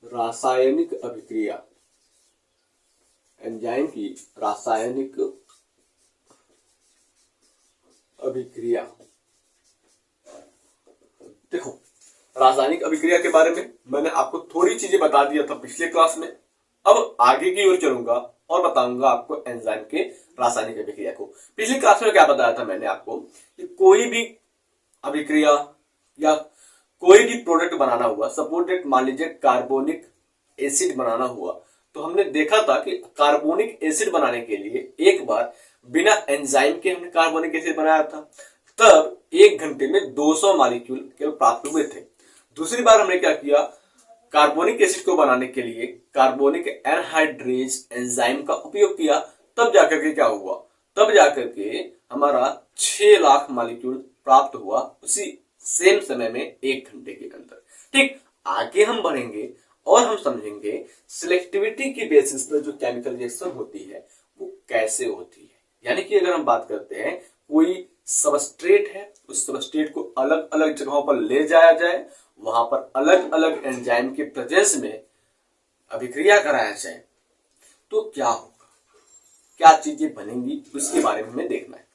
रासायनिक अभिक्रिया, एंजाइम की रासायनिक अभिक्रिया। देखो, रासायनिक अभिक्रिया के बारे में मैंने आपको थोड़ी चीजें बता दिया था पिछले क्लास में। अब आगे की ओर चलूंगा और बताऊंगा आपको एंजाइम के रासायनिक अभिक्रिया को। पिछली क्लास में क्या बताया था मैंने आपको कि कोई भी अभिक्रिया या कोई भी प्रोडक्ट बनाना हुआ, सपोज मान लीजिए कार्बोनिक एसिड बनाना हुआ, तो हमने देखा था कि कार्बोनिक एसिड बनाने के लिए एक बार बिना एंजाइम के हमने कार्बोनिक एसिड बनाया था, तब 1 घंटे में 200 मॉलिक्यूल केवल प्राप्त हुए थे। दूसरी बार हमने क्या किया, कार्बोनिक एसिड को बनाने के लिए कार्बोनिक एनहाइड्रेज एंजाइम का उपयोग किया, तब जाकर के क्या हुआ, तब जाकर के हमारा 6 लाख मॉलिक्यूल प्राप्त हुआ उसी सेम समय में 1 घंटे के अंदर। ठीक, आगे हम बढ़ेंगे और हम समझेंगे सिलेक्टिविटी की बेसिस पर जो केमिकल रिएक्शन होती है वो कैसे होती है। यानी कि अगर हम बात करते हैं कोई सबस्ट्रेट है, उस सबस्ट्रेट को अलग अलग जगहों पर ले जाया जाए, वहां पर अलग अलग एंजाइम के प्रेजेंस में अभिक्रिया कराया जाए, तो क्या होगा, क्या चीजें बनेंगी, उसके बारे में हमें देखना है।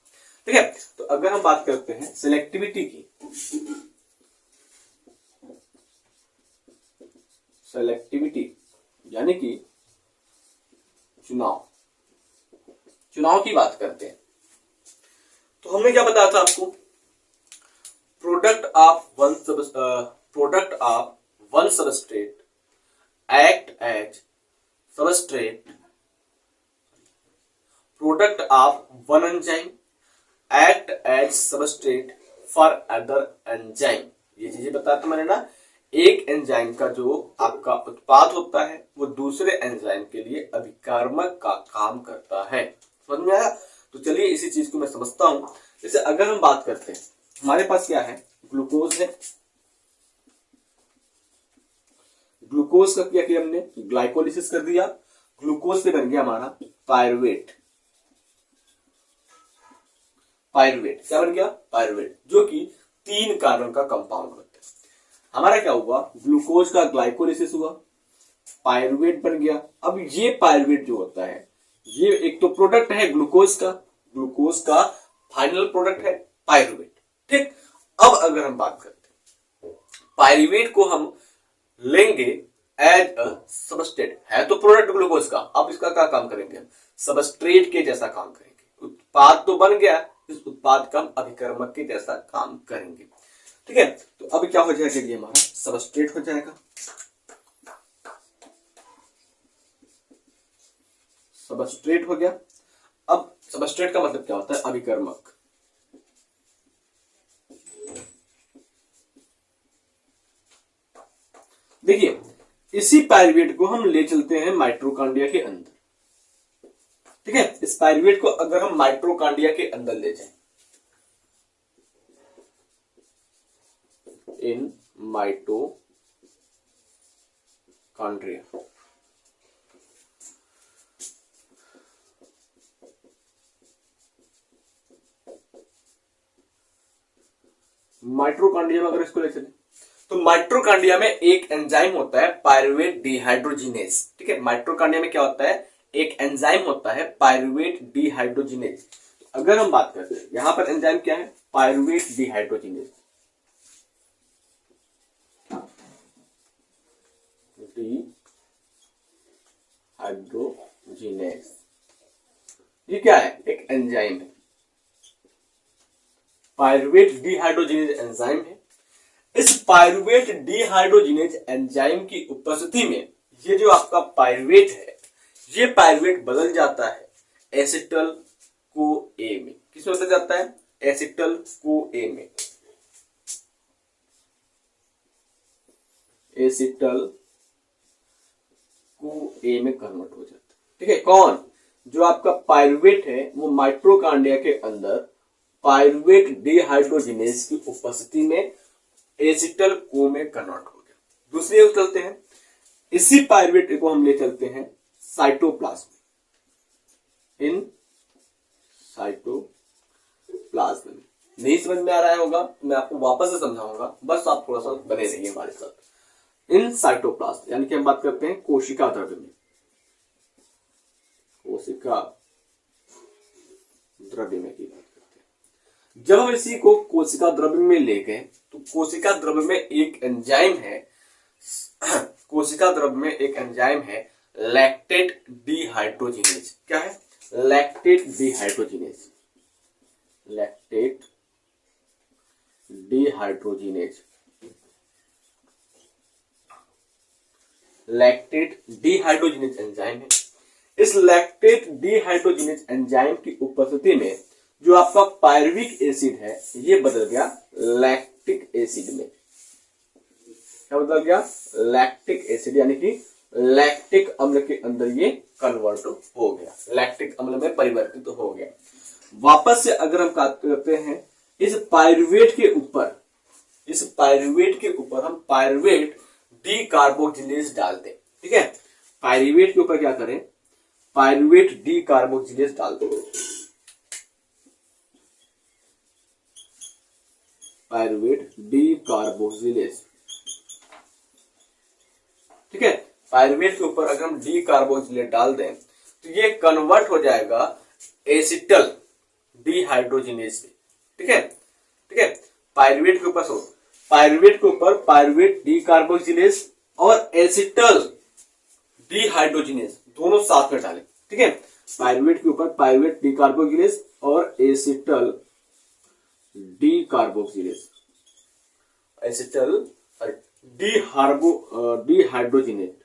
ठीक है, तो अगर हम बात करते हैं सिलेक्टिविटी की, सिलेक्टिविटी यानी कि चुनाव की बात करते हैं, तो हमने क्या बताया था आपको, product of one substrate act as substrate, product of one enzyme act as substrate for other enzyme. ये चीजें बताया था मैंने ना, एक एंजाइम का जो आपका उत्पाद होता है वो दूसरे एंजाइम के लिए अभिकारक का काम करता है। समझ में आया? तो चलिए इसी चीज को मैं समझता हूं। जैसे अगर हम बात करते हैं, हमारे पास क्या है, ग्लूकोज है, ग्लूकोज का क्या किया हमने, ग्लाइकोलिसिस कर दिया, ग्लूकोज से बन गया हमारा पायरुवेट। पायरुवेट क्या बन गया, पायरुवेट, जो कि 3 कार्बन का कंपाउंड होता है। हमारा क्या हुआ, ग्लूकोज का ग्लाइकोलिसिस हुआ, पायरुवेट बन गया। अब ये पायरुवेट जो होता है, ये एक तो प्रोडक्ट है ग्लूकोज का फाइनल प्रोडक्ट है पायरुवेट। ठीक, अब अगर हम बात करते हैं, पायरुवेट को हम लेंगे एज अ सबस्ट्रेट, है तो प्रोडक्ट ग्लूकोज का, अब इसका क्या काम करेंगे, हम सबस्ट्रेट के जैसा काम करेंगे। उत्पाद तो बन गया, इस उत्पाद का हम अभिकर्मक के जैसा काम करेंगे। ठीक है, तो अब क्या हो जाएगा, ये हमारा सबस्ट्रेट हो जाएगा। सबस्ट्रेट हो गया। अब सबस्ट्रेट का मतलब क्या होता है, अभिकर्मक। देखिए, इसी पायरुवेट को हम ले चलते हैं माइटोकॉन्ड्रिया के अंदर। ठीक है, इस पायरुवेट को अगर हम माइटोकॉन्ड्रिया के अंदर ले जाएं, इन माइटोकॉन्ड्रिया, माइटोकॉन्ड्रिया में अगर इसको ले चले, तो माइटोकॉन्ड्रिया में एक एंजाइम होता है पायरुवेट डिहाइड्रोजिनेज। ठीक है, माइटोकॉन्ड्रिया में क्या होता है, एक एंजाइम होता है पायरुवेट डिहाइड्रोजिनेज। अगर हम बात करते हैं, यहां पर एंजाइम क्या है, पायरुवेट डिहाइड्रोजिनेज, डिहाइड्रोजिनेज, ये क्या है, एक एंजाइम है, पायरुवेट डिहाइड्रोजिनेज एंजाइम है। इस पायरुवेट डिहाइड्रोजिनेज एंजाइम की उपस्थिति में ये जो आपका पायरुवेट है, ये पायरुवेट बदल जाता है एसिटल को ए में। किस में बदल जाता है, एसिटल को ए में, एसिटल को ए में कन्वर्ट हो जाता है। ठीक है, कौन, जो आपका पायरुवेट है वो माइटोकॉन्ड्रिया के अंदर पायरुवेट डिहाइड्रोजिनेज की उपस्थिति में एसिटल को में कन्वर्ट हो गया। दूसरी ओर चलते हैं, इसी पायरुवेट को हम ले चलते हैं साइटोप्लाज्म, इन साइटोप्लाज्म में। नहीं समझ में आ रहा होगा, मैं आपको वापस से समझाऊंगा, बस आप थोड़ा सा बने रहिए हमारे साथ। इन साइटोप्लाज्म, यानी कि हम बात करते हैं कोशिका द्रव्य में, कोशिका द्रव्य में की बात करते हैं। जब हम इसी को कोशिका द्रव्य में ले गए तो कोशिका द्रव्य में एक एंजाइम है, कोशिका द्रव्य में एक एंजाइम है लैक्टेट डिहाइड्रोजिनेज। क्या है? Lactate dehydrogenase, lactate dehydrogenase, lactate dehydrogenase enzyme है। इस लैक्टेट डिहाइड्रोजिनेज एंजाइम की उपस्थिति में जो आपका पायरुविक एसिड है ये बदल गया लैक्टिक एसिड में। क्या बदल गया? लैक्टिक एसिड, यानी कि लैक्टिक अम्ल के अंदर ये कन्वर्ट हो गया, लैक्टिक अम्ल में परिवर्तित हो गया। वापस से अगर हम बात करते हैं इस पायरुवेट के ऊपर, इस पायरुवेट के ऊपर हम पायरुवेट डी कार्बोक्सिलेज डालते हैं। ठीक है, पायरुवेट के ऊपर क्या करें? पायरुवेट डी कार्बोक्सिलेज डालते हैं, पायरुवेट डी कार्बोक्सिलेज। ठीक है, पायरुवेट के ऊपर अगर हम डी कार्बोक्सिलेज डाल दें तो ये कन्वर्ट हो जाएगा एसिटल डिहाइड्रोजिनेज में। ठीक है, ठीक है, पायरुवेट के ऊपर पायरुवेट के ऊपर पायरुवेट डी कार्बोक्सिलेज और एसिटल डिहाइड्रोजिनेज दोनों साथ में डालें। ठीक है, पायरुवेट के ऊपर पायरुवेट डी कार्बोक्सिलेज और एसिटल डी कार्बोक्सिलेज, एसिटल डिहाइड्रोजिनेट,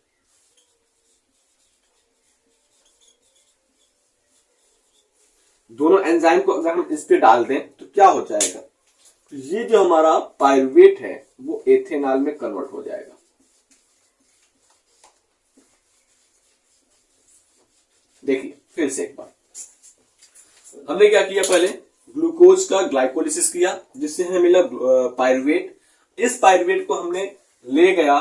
दोनों एंजाइम को अगर हम इस पे डाल दें तो क्या हो जाएगा? तो ये जो हमारा पायरुवेट है वो एथेनॉल में कन्वर्ट हो जाएगा। देखिए फिर से एक बार, हमने क्या किया? पहले ग्लूकोज का ग्लाइकोलिसिस किया जिससे हमें मिला पायरुवेट। इस पायरुवेट को हमने ले गया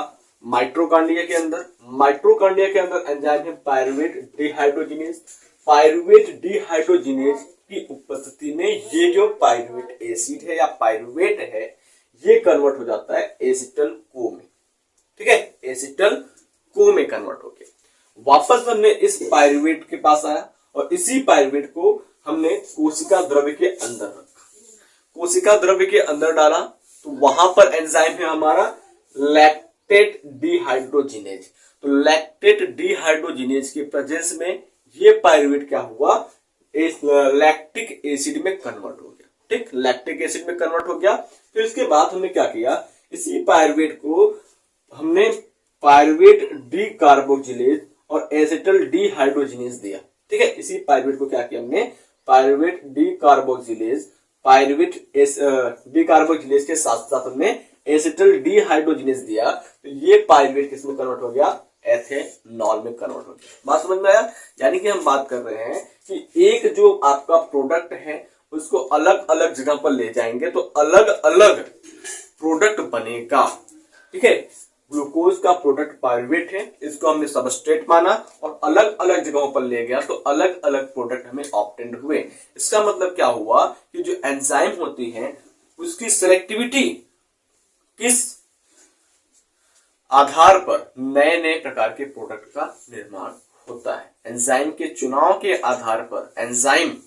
माइटोकॉन्ड्रिया के अंदर, माइटोकॉन्ड्रिया के अंदर एंजाइम है पायरुवेट डिहाइड्रोजिनेज। पायरुवेट डिहाइड्रोजिनेज की उपस्थिति में ये जो पायरुवेट एसिड है या पायरुवेट है ये कन्वर्ट हो जाता है एसिटल को में। ठीक है, एसिटल को में कन्वर्ट हो गया। वापस हमने इस पायरुवेट के पास आया और इसी पायरुवेट को हमने कोशिका द्रव्य के अंदर रखा, कोशिका द्रव्य के अंदर डाला तो वहां पर एंजाइम है हमारा लैक्टेट डिहाइड्रोजिनेज। तो लैक्टेट डिहाइड्रोजिनेज के प्रेजेंस में ये पायरुवेट क्या हुआ? इस लैक्टिक एसिड में कन्वर्ट हो गया। ठीक, लैक्टिक एसिड में कन्वर्ट हो गया। फिर इसके बाद हमने क्या किया? इसी पायरुवेट को हमने पायरुवेट डी कार्बोक्सिलेज और एसिटल डिहाइड्रोजिनेज दिया। ठीक है, इसी पायरुवेट को क्या किया हमने? Pyruvate D carboxylase, pyruvate D carboxylase के साथ साथ हमने एसिटल डिहाइड्रोजिनेज दिया तो ये पायरुवेट किसमें कन्वर्ट हो गया? एथेनॉल में कन्वर्ट हो गया। बात समझ में आया? यानी कि हम बात कर रहे हैं कि एक जो आपका प्रोडक्ट है उसको अलग अलग जगह पर ले जाएंगे तो अलग अलग प्रोडक्ट बनेगा। ठीक है, ग्लूकोज का प्रोडक्ट पायरुवेट है, इसको हमने सबस्ट्रेट माना और अलग अलग जगहों पर ले गया तो अलग अलग प्रोडक्ट हमें ऑब्टेंड हुए। इसका मतलब क्या हुआ कि जो एंजाइम होती है उसकी सेलेक्टिविटी किस आधार पर नए नए प्रकार के प्रोडक्ट का निर्माण होता है। एंजाइम के चुनाव के आधार पर, एंजाइम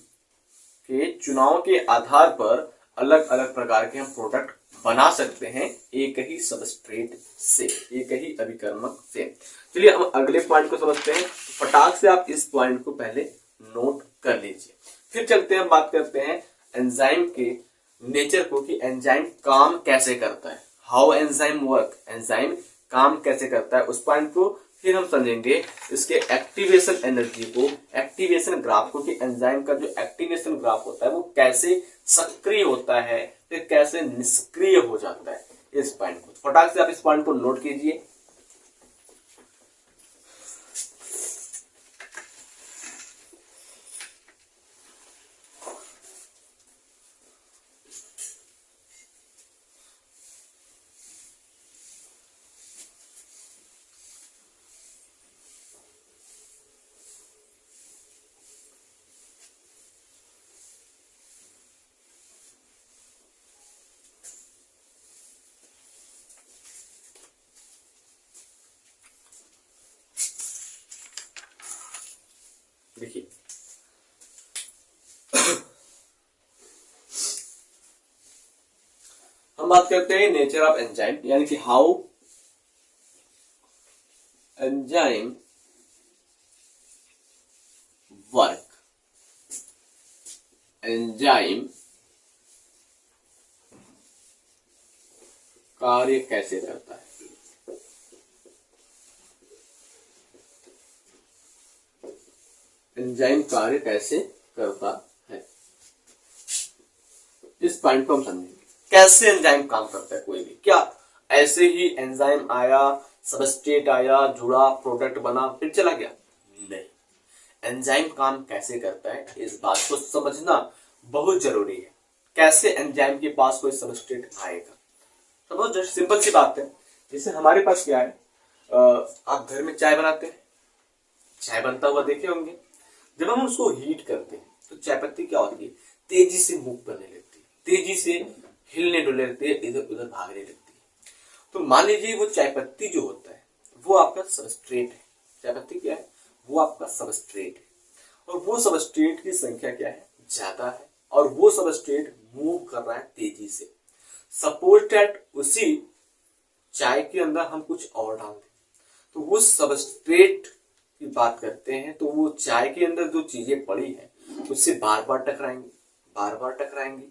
के चुनाव के आधार पर अलग अलग प्रकार के हम प्रोडक्ट बना सकते हैं एक ही सबस्ट्रेट से, एक ही अभिकर्मक से। चलिए हम अगले पॉइंट को समझते हैं। फटाक से आप इस पॉइंट को पहले नोट कर लीजिए। फिर चलते हैं, बात करते हैं एंजाइम के नेचर को कि एंजाइम काम कैसे करता है, हाउ एंजाइम वर्क, एंजाइम काम कैसे करता है उस पॉइंट को फिर हम समझेंगे। इसके एक्टिवेशन एनर्जी को, एक्टिवेशन ग्राफ को कि एंजाइम का जो एक्टिवेशन ग्राफ होता है वो कैसे सक्रिय होता है फिर कैसे निष्क्रिय हो जाता है। इस पॉइंट को फटाक से आप इस पॉइंट को नोट कीजिए। देखिए हम बात करते हैं नेचर ऑफ एंजाइम, यानी कि हाउ एंजाइम वर्क। एंजाइम कार्य कैसे करता है। एंजाइम कार्य कैसे करता है, इस पॉइंट को हम समझेंगे। कैसे एंजाइम काम करता है कोई भी, क्या ऐसे ही एंजाइम आया, सबस्ट्रेट आया, जुड़ा, प्रोडक्ट बना, फिर चला गया? नहीं। एंजाइम काम कैसे करता है, इस बात को समझना बहुत जरूरी है। कैसे एंजाइम के पास कोई सबस्ट्रेट आएगा? तो बहुत जस्ट सिंपल सी बात है। जैसे हमारे पास क्या है, आप घर में चाय बनाते हैं, चाय बनता हुआ देखे होंगे। जब हम उसको हीट करते हैं तो चाय पत्ती क्या होती है, तेजी से मूव करने लगती है, तेजी से हिलने डुलने लगती है, इधर उधर भागने लगती है। तो मान लीजिए वो चाय पत्ती जो होता है वो आपका सबस्ट्रेट है। चाय पत्ती क्या है, वो आपका सबस्ट्रेट है। और वो सबस्ट्रेट की संख्या क्या है, ज्यादा है, और वो सबस्ट्रेट मूव कर रहा है तेजी से। सपोज दैट उसी चाय के अंदर हम कुछ और डाल दें, तो वो सबस्ट्रेट की बात करते हैं, तो वो चाय के अंदर जो चीजें पड़ी हैं उससे बार बार टकराएंगी, बार बार टकराएंगी।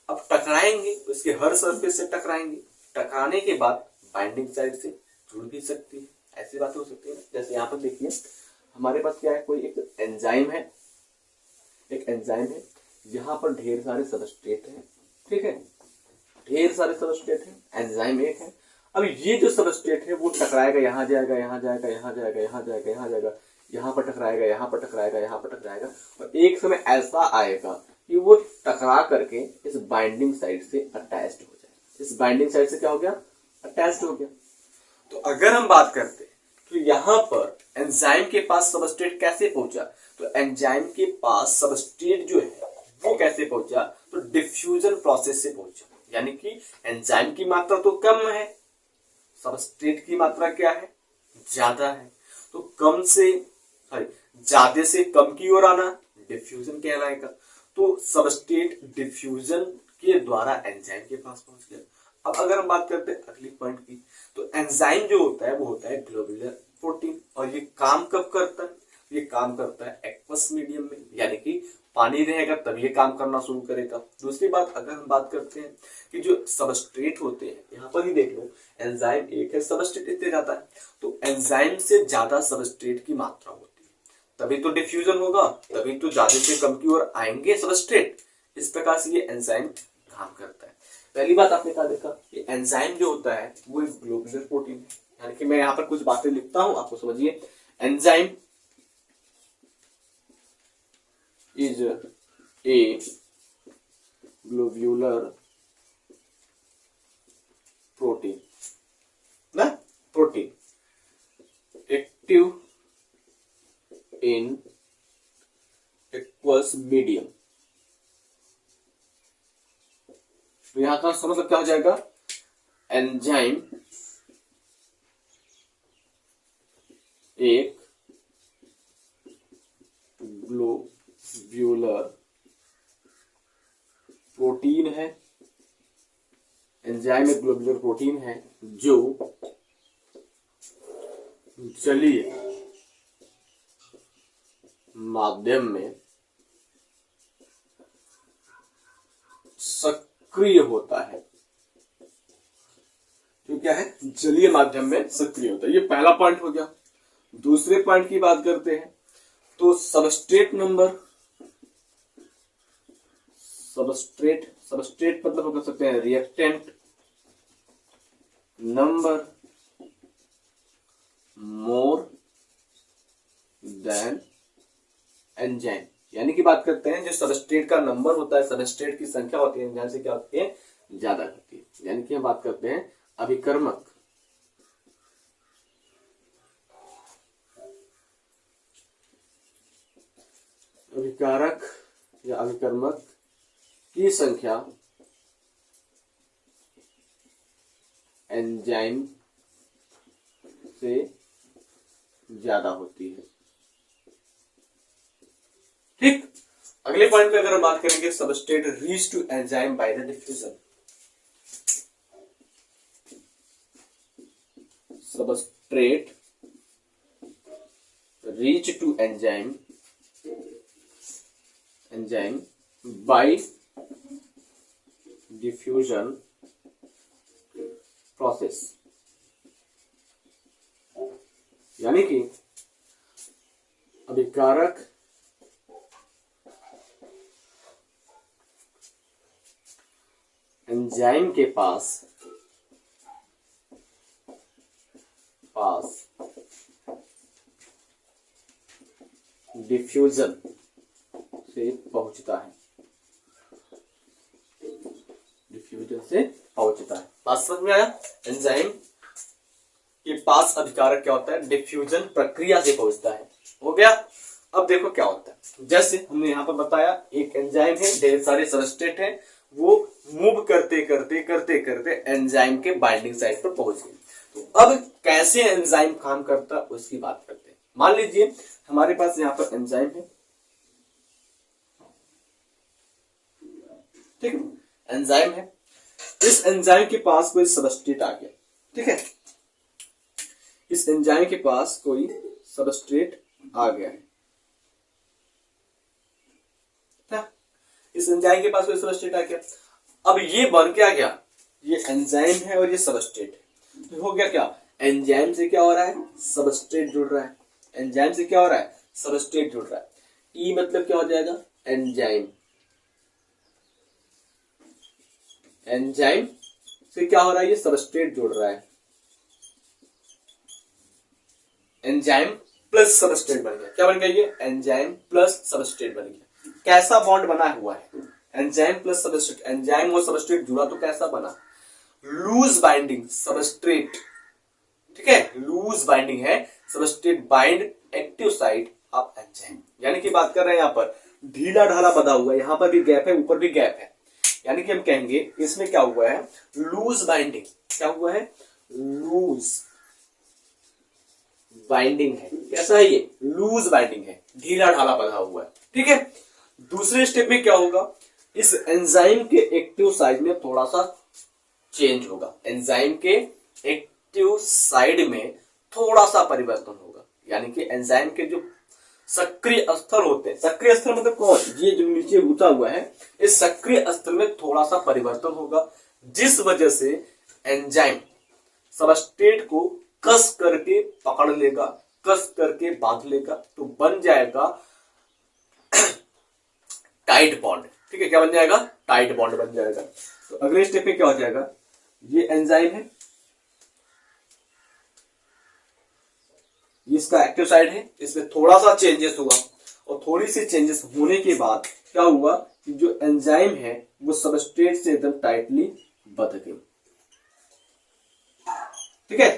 अब टकराएंगे, उसके हर सरफेस से टकराएंगे। टकराने के बाद बाइंडिंग साइड से जुड़ भी सकती है, ऐसी बात हो सकती है ना। जैसे यहाँ पर देखिए हमारे पास क्या है, कोई एक एंजाइम है, एक एंजाइम है, यहाँ पर ढेर सारे सबस्ट्रेट हैं, ठीक है, ढेर सारे सबस्ट्रेट हैं, एंजाइम एक है। अब ये जो सबस्ट्रेट है वो टकराएगा, यहाँ जाएगा, यहाँ जाएगा, यहाँ जाएगा, यहाँ जाएगा, यहाँ जाएगा, यहाँ पर टकराएगा, यहाँ पर टकराएगा, यहाँ पर टकराएगा, और एक समय ऐसा आएगा कि वो टकरा करके इस बाइंडिंग साइड से अटैच्ड हो जाए। इस बाइंडिंग साइड से क्या हो गया, अटैच्ड हो गया। तो अगर हम बात करते हैं तो यहाँ पर एंजाइम के पास सबस्ट्रेट कैसे पहुंचा, तो एंजाइम के पास सबस्ट्रेट जो है वो कैसे पहुंचा, तो डिफ्यूजन प्रोसेस से पहुंचा। यानी कि एंजाइम की मात्रा तो कम है, सबस्ट्रेट की मात्रा क्या है, ज्यादा है। तो कम से ज्यादा से कम की ओर आना डिफ्यूजन कहलाएगा। तो सबस्ट्रेट डिफ्यूजन के द्वारा एंजाइम के पास पहुंच गया। अब अगर हम बात करते हैं अगली पॉइंट की, तो एंजाइम जो होता है वो होता है ग्लोबुलर प्रोटीन। और ये काम कब करता है, ये काम करता है एक्वस मीडियम में, यानी कि पानी रहेगा तब ये काम करना शुरू करेगा। दूसरी बात अगर हम बात करते हैं कि जो सबस्ट्रेट होते हैं, यहाँ पर ही देख लो एंजाइम एक है, सबस्ट्रेट इतने ज्यादा है, तो एंजाइम से ज्यादा सबस्ट्रेट की मात्रा होती है, तभी तो डिफ्यूजन होगा, तभी तो ज्यादा से कम की ओर आएंगे सबस्ट्रेट। इस प्रकार से ये एंजाइम काम करता है। पहली बात आपने कहा देखा, ये एंजाइम जो होता है वो एक ग्लोबुलर प्रोटीन है। यानी कि मैं यहाँ पर कुछ बातें लिखता हूं, आपको समझिए। Enzyme is a globular protein, ना, protein active in aqueous medium. तो यहां का समझ क्या हो जाएगा, एंजाइम एक ग्लोब्यूलर प्रोटीन है। एंजाइम एक ग्लोब्यूलर प्रोटीन है जो जलीय माध्यम में सक्रिय होता है। जो क्या है, जलीय माध्यम में सक्रिय होता है। ये पहला पॉइंट हो गया। दूसरे पॉइंट की बात करते हैं तो सबस्ट्रेट नंबर, सबस्ट्रेट मतलब हम कर सकते हैं reactant number more than enzyme. यानी कि बात करते हैं जो सबस्ट्रेट का नंबर होता है, सबस्ट्रेट की संख्या होती है, एंजाइम से क्या होती है, ज्यादा होती है। यानी कि हम बात करते हैं अभिकर्मक अभिकारक या अभिकर्मक की संख्या एंजाइम से ज्यादा होती है। ठीक। अगले पॉइंट पे अगर हम बात करेंगे, substrate reach to enzyme by the diffusion. Substrate reach to enzyme by diffusion process, यानी कि अभिकारक एंजाइम के पास डिफ्यूजन से पहुंचता है, बात समझ में आया? एंजाइम के पास अभिकारक क्या होता है? डिफ्यूजन प्रक्रिया से पहुंचता है। हो गया। अब देखो क्या होता है, जैसे हमने यहाँ पर बताया, एक एंजाइम है, ढेर सारे सबस्ट्रेट हैं, वो मूव करते करते एंजाइम के बाइंडिंग साइट पर पहुंच गए। तो अब कैसे एंजाइम काम करता है उसकी बात करते हैं। मान लीजिए हमारे पास यहाँ पर एंजाइम है, ठीक है, एंजाइम है, इस एंजाइम के पास कोई सबस्ट्रेट आ गया, ठीक है, इस एंजाइम के पास कोई सबस्ट्रेट आ गया है, इस एंजाइम के पास कोई सबस्ट्रेट आ गया। अब ये बन क्या गया? ये एंजाइम है और ये सबस्ट्रेट है, तो हो गया क्या? एंजाइम से क्या हो रहा है? सबस्ट्रेट जुड़ रहा है। एंजाइम से क्या हो रहा है? सबस्ट्रेट जुड़ रहा है। ई मतलब क्या हो जाएगा? एंजाइम। एंजाइम से क्या हो रहा है? ये सबस्ट्रेट जुड़ रहा है, एंजाइम प्लस सबस्ट्रेट बन गया। क्या बन गया? ये एंजाइम प्लस सबस्ट्रेट बन गया। कैसा बॉन्ड बना हुआ है? एंजाइम प्लस सबस्ट्रेट, एंजाइम और सबस्ट्रेट जुड़ा तो कैसा बना? लूज बाइंडिंग सबस्ट्रेट, ठीक है, लूज बाइंडिंग है, substrate bind active site of enzyme. यानी कि बात कर रहे हैं यहाँ पर ढीला ढाला बना हुआ है, यहां पर भी गैप है, ऊपर भी गैप है, यानी कि हम कहेंगे इसमें क्या हुआ है? Loose binding. क्या हुआ है? लूज बाइंडिंग है। कैसा है ये? लूज बाइंडिंग है, ढीला ढाला बना हुआ है, ठीक है। दूसरे स्टेप में क्या होगा? इस एंजाइम के एक्टिव साइड में थोड़ा सा चेंज होगा, एंजाइम के एक्टिव साइड में थोड़ा सा परिवर्तन होगा, यानी कि एंजाइम के जो सक्रिय स्थल होते हैं, सक्रिय स्थल मतलब कौन? ये जो नीचे उठा हुआ है, इस सक्रिय स्थल में थोड़ा सा परिवर्तन होगा, जिस वजह से एंजाइम सबस्ट्रेट को कस करके पकड़ लेगा, कस करके बांध लेगा, तो बन जाएगा टाइट बॉन्ड, ठीक है। क्या बन जाएगा? टाइट बॉन्ड बन जाएगा। तो अगले स्टेप में क्या हो जाएगा? ये एंजाइम है, इसका एक्टिव साइड है, इसमें थोड़ा सा चेंजेस हुआ, और थोड़ी सी चेंजेस होने के बाद क्या हुआ कि जो एंजाइम है वो सबस्ट्रेट से एकदम टाइटली बंध गई, ठीक है।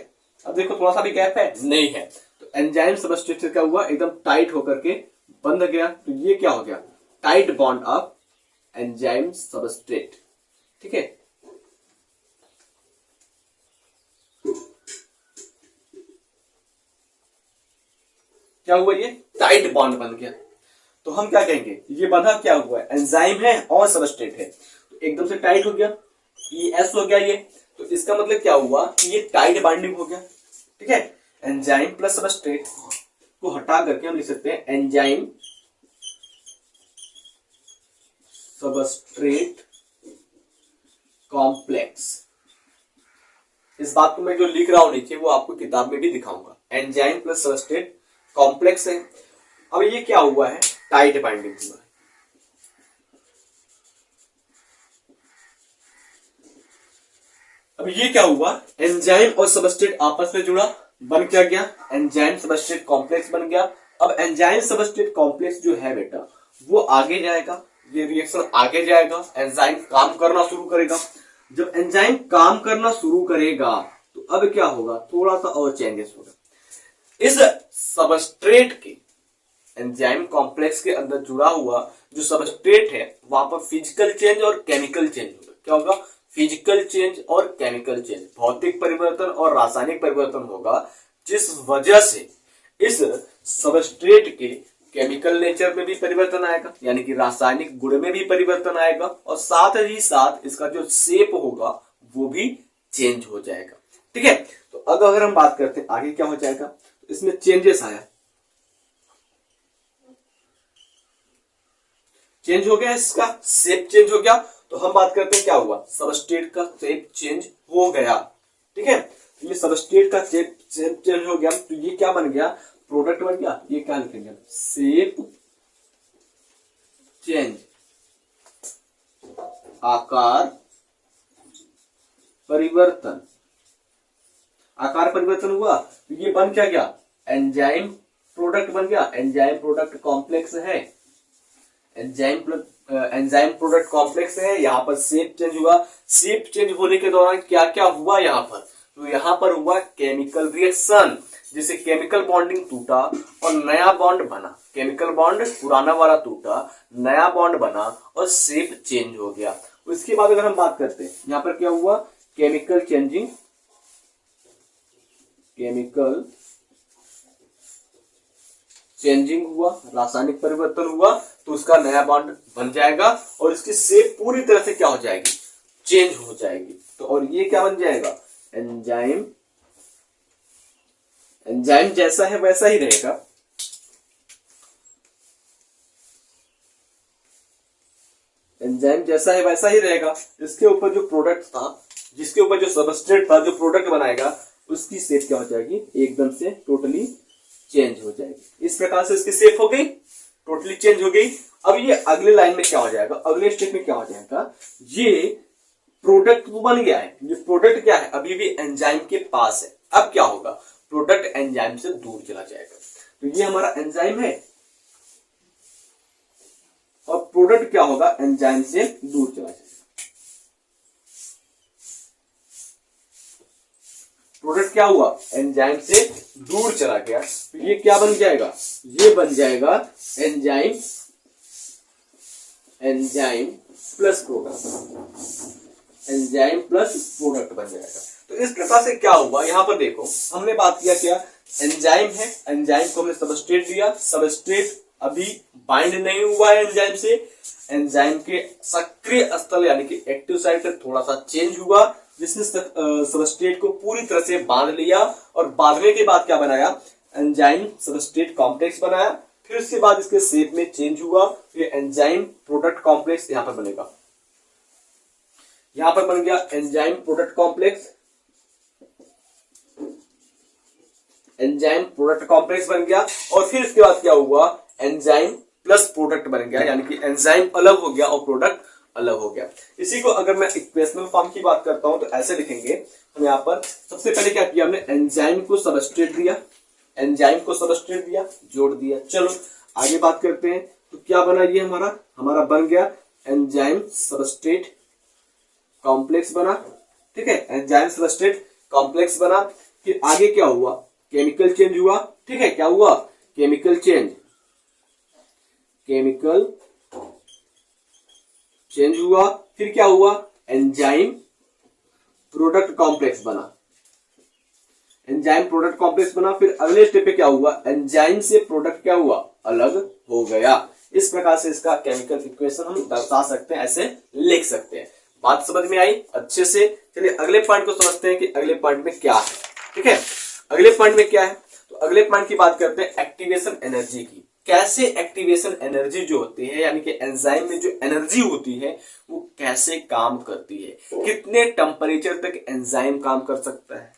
अब देखो थोड़ा सा भी गैप है? नहीं है। तो एंजाइम सबस्ट्रेट से क्या हुआ? एकदम टाइट होकर के बंध गया। तो ये क्या हो गया? Tight bond of enzyme substrate, ठीक है। क्या हुआ? ये टाइट बॉन्ड बन गया। तो हम क्या कहेंगे? ये बंधा क्या हुआ है? एंजाइम है और सबस्ट्रेट है, तो एकदम से टाइट हो गया, ES हो गया ये। तो इसका मतलब क्या हुआ कि ये टाइट बाइंडिंग हो गया, ठीक है। एंजाइम प्लस सबस्ट्रेट को हटा करके हम लिख सकते हैं एंजाइम सबस्ट्रेट कॉम्प्लेक्स। इस बात को मैं जो लिख रहा हूं नीचे वो आपको किताब में भी दिखाऊंगा। एंजाइम प्लस सबस्ट्रेट कॉम्प्लेक्स है। अब ये क्या हुआ है? टाइट बाइंडिंग हुआ है। अब ये क्या हुआ? एंजाइम और सबस्ट्रेट आपस में जुड़ा, बन क्या गया? एंजाइम सबस्ट्रेट कॉम्प्लेक्स बन गया। अब एंजाइम सबस्ट्रेट कॉम्प्लेक्स जो है बेटा वो आगे जाएगा, ये रिएक्शन आगे जाएगा, एंजाइम काम करना शुरू करेगा। जब एंजाइम काम करना शुरू करेगा तो अब क्या होगा? थोड़ा सा और चेंजेस होगा। इस सबस्ट्रेट के एंजाइम कॉम्प्लेक्स के अंदर जुड़ा हुआ जो सबस्ट्रेट है वहां पर फिजिकल चेंज और केमिकल चेंज होगा। क्या होगा? फिजिकल चेंज और केमिकल चेंज, भौतिक परिवर्तन और रासायनिक परिवर्तन होगा, जिस वजह से इस सबस्ट्रेट के केमिकल नेचर में भी परिवर्तन आएगा, यानी कि रासायनिक गुण में भी परिवर्तन आएगा, और साथ ही साथ इसका जो शेप होगा वो भी चेंज हो जाएगा। ठीक है, तो अब अगर हम बात करते हैं आगे क्या हो जाएगा, तो इसमें चेंजेस आया, चेंज हो गया, इसका शेप चेंज हो गया। तो हम बात करते हैं क्या हुआ, सबस्ट्रेट का शेप चेंज हो गया। ठीक है, तो ये सबस्ट्रेट का शेप चेंज हो गया, तो ये क्या बन गया, प्रोडक्ट बन गया। ये क्या लिखेंगे, शेप चेंज, आकार परिवर्तन, आकार परिवर्तन हुआ, तो ये बन क्या गया, एंजाइम प्रोडक्ट बन गया। एंजाइम प्रोडक्ट कॉम्प्लेक्स है, एंजाइम प्रोडक्ट कॉम्प्लेक्स है। यहाँ पर शेप चेंज हुआ, शेप चेंज होने के दौरान क्या क्या हुआ यहाँ पर, तो यहाँ पर हुआ केमिकल रिएक्शन, जिसे केमिकल बॉन्डिंग टूटा और नया बॉन्ड बना। केमिकल बॉन्ड पुराना वाला टूटा, नया बॉन्ड बना और शेप चेंज हो गया। उसके बाद अगर हम बात करते हैं यहाँ पर क्या हुआ, केमिकल चेंजिंग, केमिकल चेंजिंग हुआ, रासायनिक परिवर्तन हुआ, तो उसका नया बॉन्ड बन जाएगा और इसकी शेप पूरी तरह से क्या हो जाएगी, चेंज हो जाएगी। तो और ये क्या बन जाएगा, एंजाइम, एंजाइम जैसा है वैसा ही रहेगा। एंजाइम जैसा है वैसा ही रहेगा, इसके ऊपर जो प्रोडक्ट था, जिसके ऊपर जो सबस्ट्रेट था, जो प्रोडक्ट बनाएगा, उसकी शेप क्या हो जाएगी, एकदम से टोटली चेंज हो जाएगी। इस प्रकार से इसकी शेप हो गई, टोटली चेंज हो गई। अब ये अगले लाइन में क्या हो जाएगा, अगले स्टेप में क्या हो जाएगा, ये प्रोडक्ट तो बन गया है, ये प्रोडक्ट क्या है, अभी भी एंजाइम के पास है। अब क्या होगा, प्रोडक्ट एंजाइम से दूर चला जाएगा। तो ये हमारा एंजाइम है और प्रोडक्ट क्या होगा, एंजाइम से दूर चला जाएगा। प्रोडक्ट क्या हुआ, एंजाइम से दूर चला गया, तो ये क्या बन जाएगा, ये बन जाएगा enzyme, enzyme plus product, enzyme plus product बन जाएगा। तो इस प्रकार से क्या हुआ, यहां पर देखो हमने बात किया क्या, एंजाइम है, एंजाइम को हमने सबस्ट्रेट दिया, सबस्ट्रेट अभी बाइंड नहीं हुआ है एंजाइम से, एंजाइम के सक्रिय स्थल यानी कि एक्टिव साइट पर थोड़ा सा चेंज हुआ, जिसने सबस्ट्रेट को पूरी तरह से बांध लिया, और बांधने के बाद क्या बनाया, एंजाइम सबस्ट्रेट कॉम्प्लेक्स बनाया। फिर उसके बाद इसके शेप में चेंज हुआ, ये एंजाइम प्रोडक्ट कॉम्प्लेक्स यहां पर बनेगा, यहां पर बन गया enzyme product complex, enzyme product complex बन गया। और फिर इसके बाद क्या हुआ, एंजाइम प्लस प्रोडक्ट बन गया, यानी कि एंजाइम अलग हो गया और प्रोडक्ट अलग हो गया। इसी को अगर मैं इक्वेशनल फॉर्म की बात करता हूं तो ऐसे लिखेंगे हम, यहाँ पर सबसे पहले क्या किया हमने, एंजाइम को सबस्ट्रेट दिया, एंजाइम को सबस्ट्रेट दिया, जोड़ दिया। चलो आगे बात करते हैं, तो क्या बना, ये हमारा बन गया एंजाइम सबस्ट्रेट कॉम्प्लेक्स बना। ठीक है, एंजाइम सबस्ट्रेट कॉम्प्लेक्स बना। फिर आगे क्या हुआ, केमिकल चेंज हुआ। ठीक है, क्या हुआ, केमिकल चेंज, केमिकल चेंज हुआ। फिर क्या हुआ, एंजाइम प्रोडक्ट कॉम्प्लेक्स बना, एंजाइम प्रोडक्ट कॉम्प्लेक्स बना। फिर अगले स्टेप पे क्या हुआ, एंजाइम से प्रोडक्ट क्या हुआ, अलग हो गया। इस प्रकार से इसका केमिकल इक्वेशन हम दर्शा सकते हैं, ऐसे लिख सकते हैं। बात समझ में आई अच्छे से। चलिए अगले पॉइंट को समझते हैं कि अगले पॉइंट में क्या है। ठीक है, अगले पॉइंट में क्या है, तो अगले पॉइंट की बात करते हैं एक्टिवेशन एनर्जी की। कैसे एक्टिवेशन एनर्जी जो होती है, यानी कि एंजाइम में जो एनर्जी होती है वो कैसे काम करती है, कितने टेम्परेचर तक एंजाइम काम कर सकता है,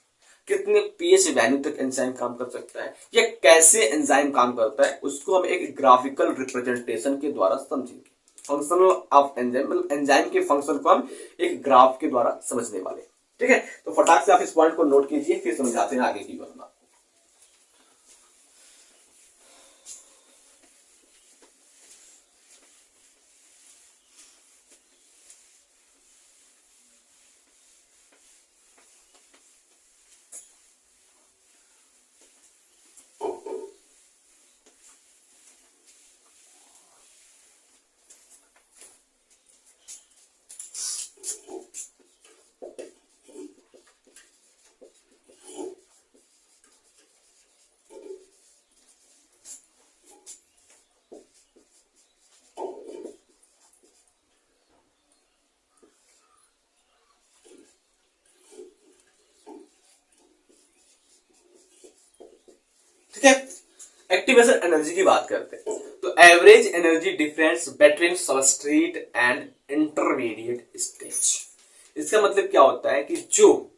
कितने पीएच वैल्यू तक एंजाइम काम कर सकता है, या कैसे एंजाइम काम करता है, उसको हम एक ग्राफिकल रिप्रेजेंटेशन के द्वारा समझेंगे। फंक्शन ऑफ एंजाइम, एंजाइम के फंक्शन को हम एक ग्राफ के द्वारा समझने वाले। ठीक है, तो फटाक से आप इस पॉइंट को नोट कीजिए, फिर समझाते हैं आगे की बात। एक्टिवेशन एनर्जी की बात करते हैं तो average energy difference between substrate and intermediate stage. इसका मतलब क्या होता है कि जो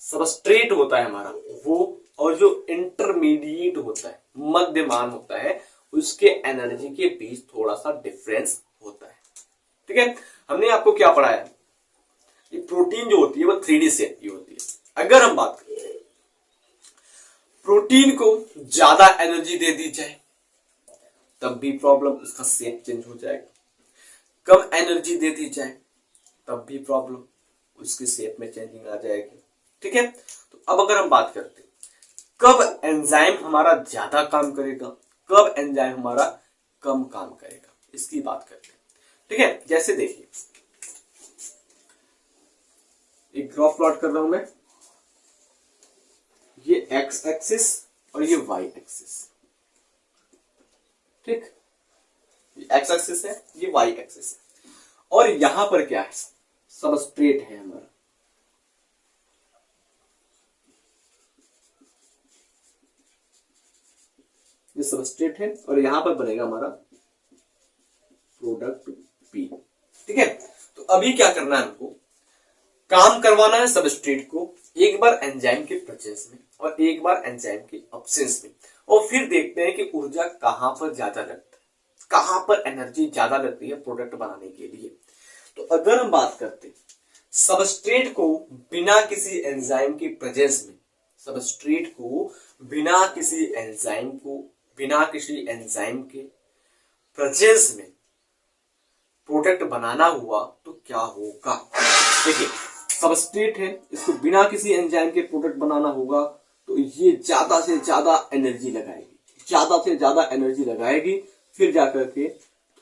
सबस्ट्रेट होता है हमारा वो और जो इंटरमीडिएट होता है, मध्यमान होता है, उसके एनर्जी के बीच थोड़ा सा डिफरेंस होता है। ठीक है, हमने आपको क्या पढ़ाया, ये प्रोटीन जो होती है वो 3D शेप की होती है। अगर हम बात करते हैं प्रोटीन को ज्यादा एनर्जी दे दी जाए तब भी प्रॉब्लम, उसका शेप चेंज हो जाएगा। कम एनर्जी दे दी जाए तब भी प्रॉब्लम, उसकी शेप में चेंजिंग आ जाएगी। ठीक है, तो अब अगर हम बात करते हैं कब एंजाइम हमारा ज्यादा काम करेगा, कब एंजाइम हमारा कम काम करेगा, इसकी बात करते हैं। ठीक है, जैसे देखिए एक ग्राफ प्लॉट कर रहा हूं मैं, ये एक्स एक्सिस और ये वाई एक्सिस। ठीक, ये एक्स एक्सिस है, ये वाई एक्सिस है, और यहां पर क्या है, सबस्ट्रेट है हमारा। ये सबस्ट्रेट है और यहां पर बनेगा हमारा प्रोडक्ट पी। ठीक है, तो अभी क्या करना है, हमको काम करवाना है सबस्ट्रेट को एक बार एंजाइम के प्रेजेंस में और एक बार एंजाइम के एब्सेंस में, और फिर देखते हैं कि ऊर्जा कहां पर ज्यादा लगता है, कहां पर एनर्जी ज्यादा लगती है प्रोडक्ट बनाने के लिए। तो अगर हम बात करते हैं सबस्ट्रेट को बिना किसी एंजाइम की प्रेजेंस में, सबस्ट्रेट को बिना किसी एंजाइम के प्रेजेंस में प्रोडक्ट बनाना हुआ तो क्या होगा। देखिए सबस्ट्रेट है, इसको बिना किसी एंजाइम के प्रोडक्ट बनाना होगा तो ये ज्यादा से ज्यादा एनर्जी लगाएगी, ज्यादा से ज्यादा एनर्जी लगाएगी, फिर जाकर के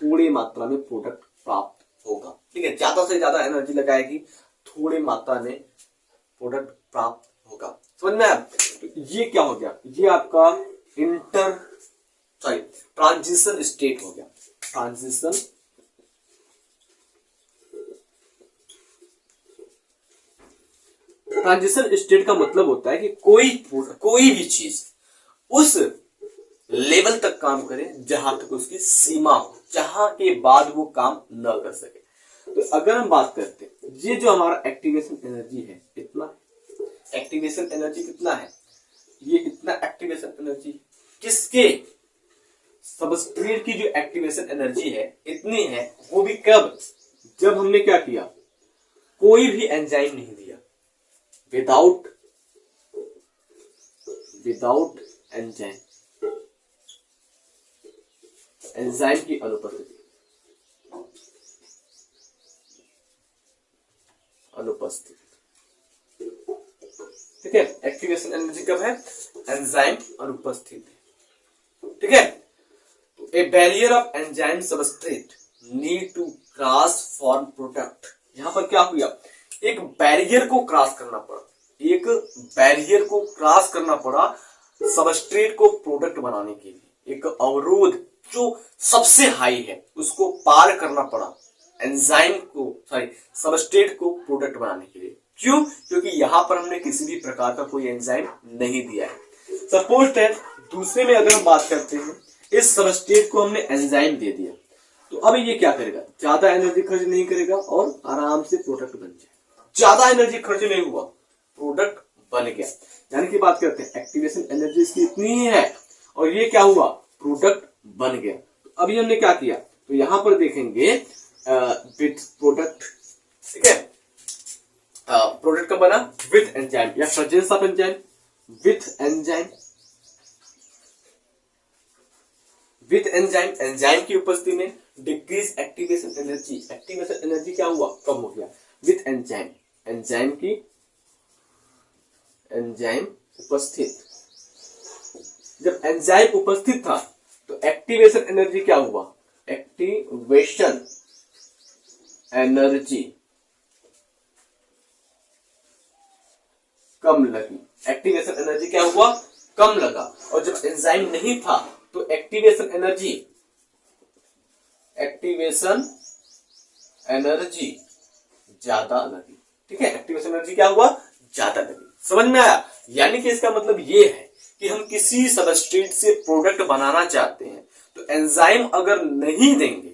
थोड़ी मात्रा में प्रोडक्ट प्राप्त होगा। ठीक है, ज्यादा से ज्यादा एनर्जी लगाएगी, थोड़ी मात्रा में प्रोडक्ट प्राप्त होगा। समझ में आया? तो ये क्या हो गया, ये आपका ट्रांजिशन स्टेट हो गया। ट्रांजिशन स्टेट का मतलब होता है कि कोई भी चीज उस लेवल तक काम करे जहां तक उसकी सीमा हो, जहां के बाद वो काम न कर सके। तो अगर हम बात करते हैं ये जो हमारा एक्टिवेशन एनर्जी है, इतना एक्टिवेशन एनर्जी कितना है, ये इतना एक्टिवेशन एनर्जी किसके, सबस्ट्रेट की जो एक्टिवेशन एनर्जी है इतनी है, वो भी कब, जब हमने क्या किया, कोई भी एंजाइम नहीं दिया, विदाउट एंजाइम की अनुपस्थिति। ठीक है, एक्टिवेशन एनर्जी कब है, एंजाइम अनुपस्थित है। ठीक है, a barrier of enzyme substrate need to cross form product. यहां पर क्या हुआ, एक बैरियर को क्रॉस करना पड़ा, सबस्ट्रेट को प्रोडक्ट बनाने के लिए एक अवरोध जो सबसे हाई है उसको पार करना पड़ा सबस्ट्रेट को प्रोडक्ट बनाने के लिए। क्यों? क्योंकि यहां पर हमने किसी भी प्रकार का कोई एंजाइम नहीं दिया है। सपोज दैट दूसरे में अगर हम बात करते हैं, इस सबस्ट्रेट को हमने एंजाइम दे दिया, तो अब ये क्या करेगा, ज्यादा एनर्जी खर्च नहीं करेगा और आराम से प्रोडक्ट बन जाएगा। ज्यादा एनर्जी खर्च नहीं हुआ, प्रोडक्ट बन गया। यानी कि बात करते हैं एक्टिवेशन एनर्जी इसकी इतनी ही है और ये क्या हुआ, प्रोडक्ट बन गया। तो अभी हमने क्या किया, तो यहां पर देखेंगे विथ प्रोडक्ट। ठीक है, प्रोडक्ट कब बना, विथ एंजाइम या presence of enzyme, with enzyme की उपस्थिति में decrease activation energy. Activation energy क्या हुआ, कम हो गया। विथ एंजाइम उपस्थित, जब एंजाइम उपस्थित था तो एक्टिवेशन एनर्जी क्या हुआ, एक्टिवेशन एनर्जी कम लगी। एक्टिवेशन एनर्जी क्या हुआ, कम लगा। और जब एंजाइम नहीं था तो एक्टिवेशन एनर्जी ज्यादा लगी। ठीक है, एक्टिवेशन एनर्जी क्या हुआ, ज्यादा लगी। समझ में आया? यानी कि इसका मतलब ये है कि हम किसी सबस्ट्रेट से प्रोडक्ट बनाना चाहते हैं तो एंजाइम अगर नहीं देंगे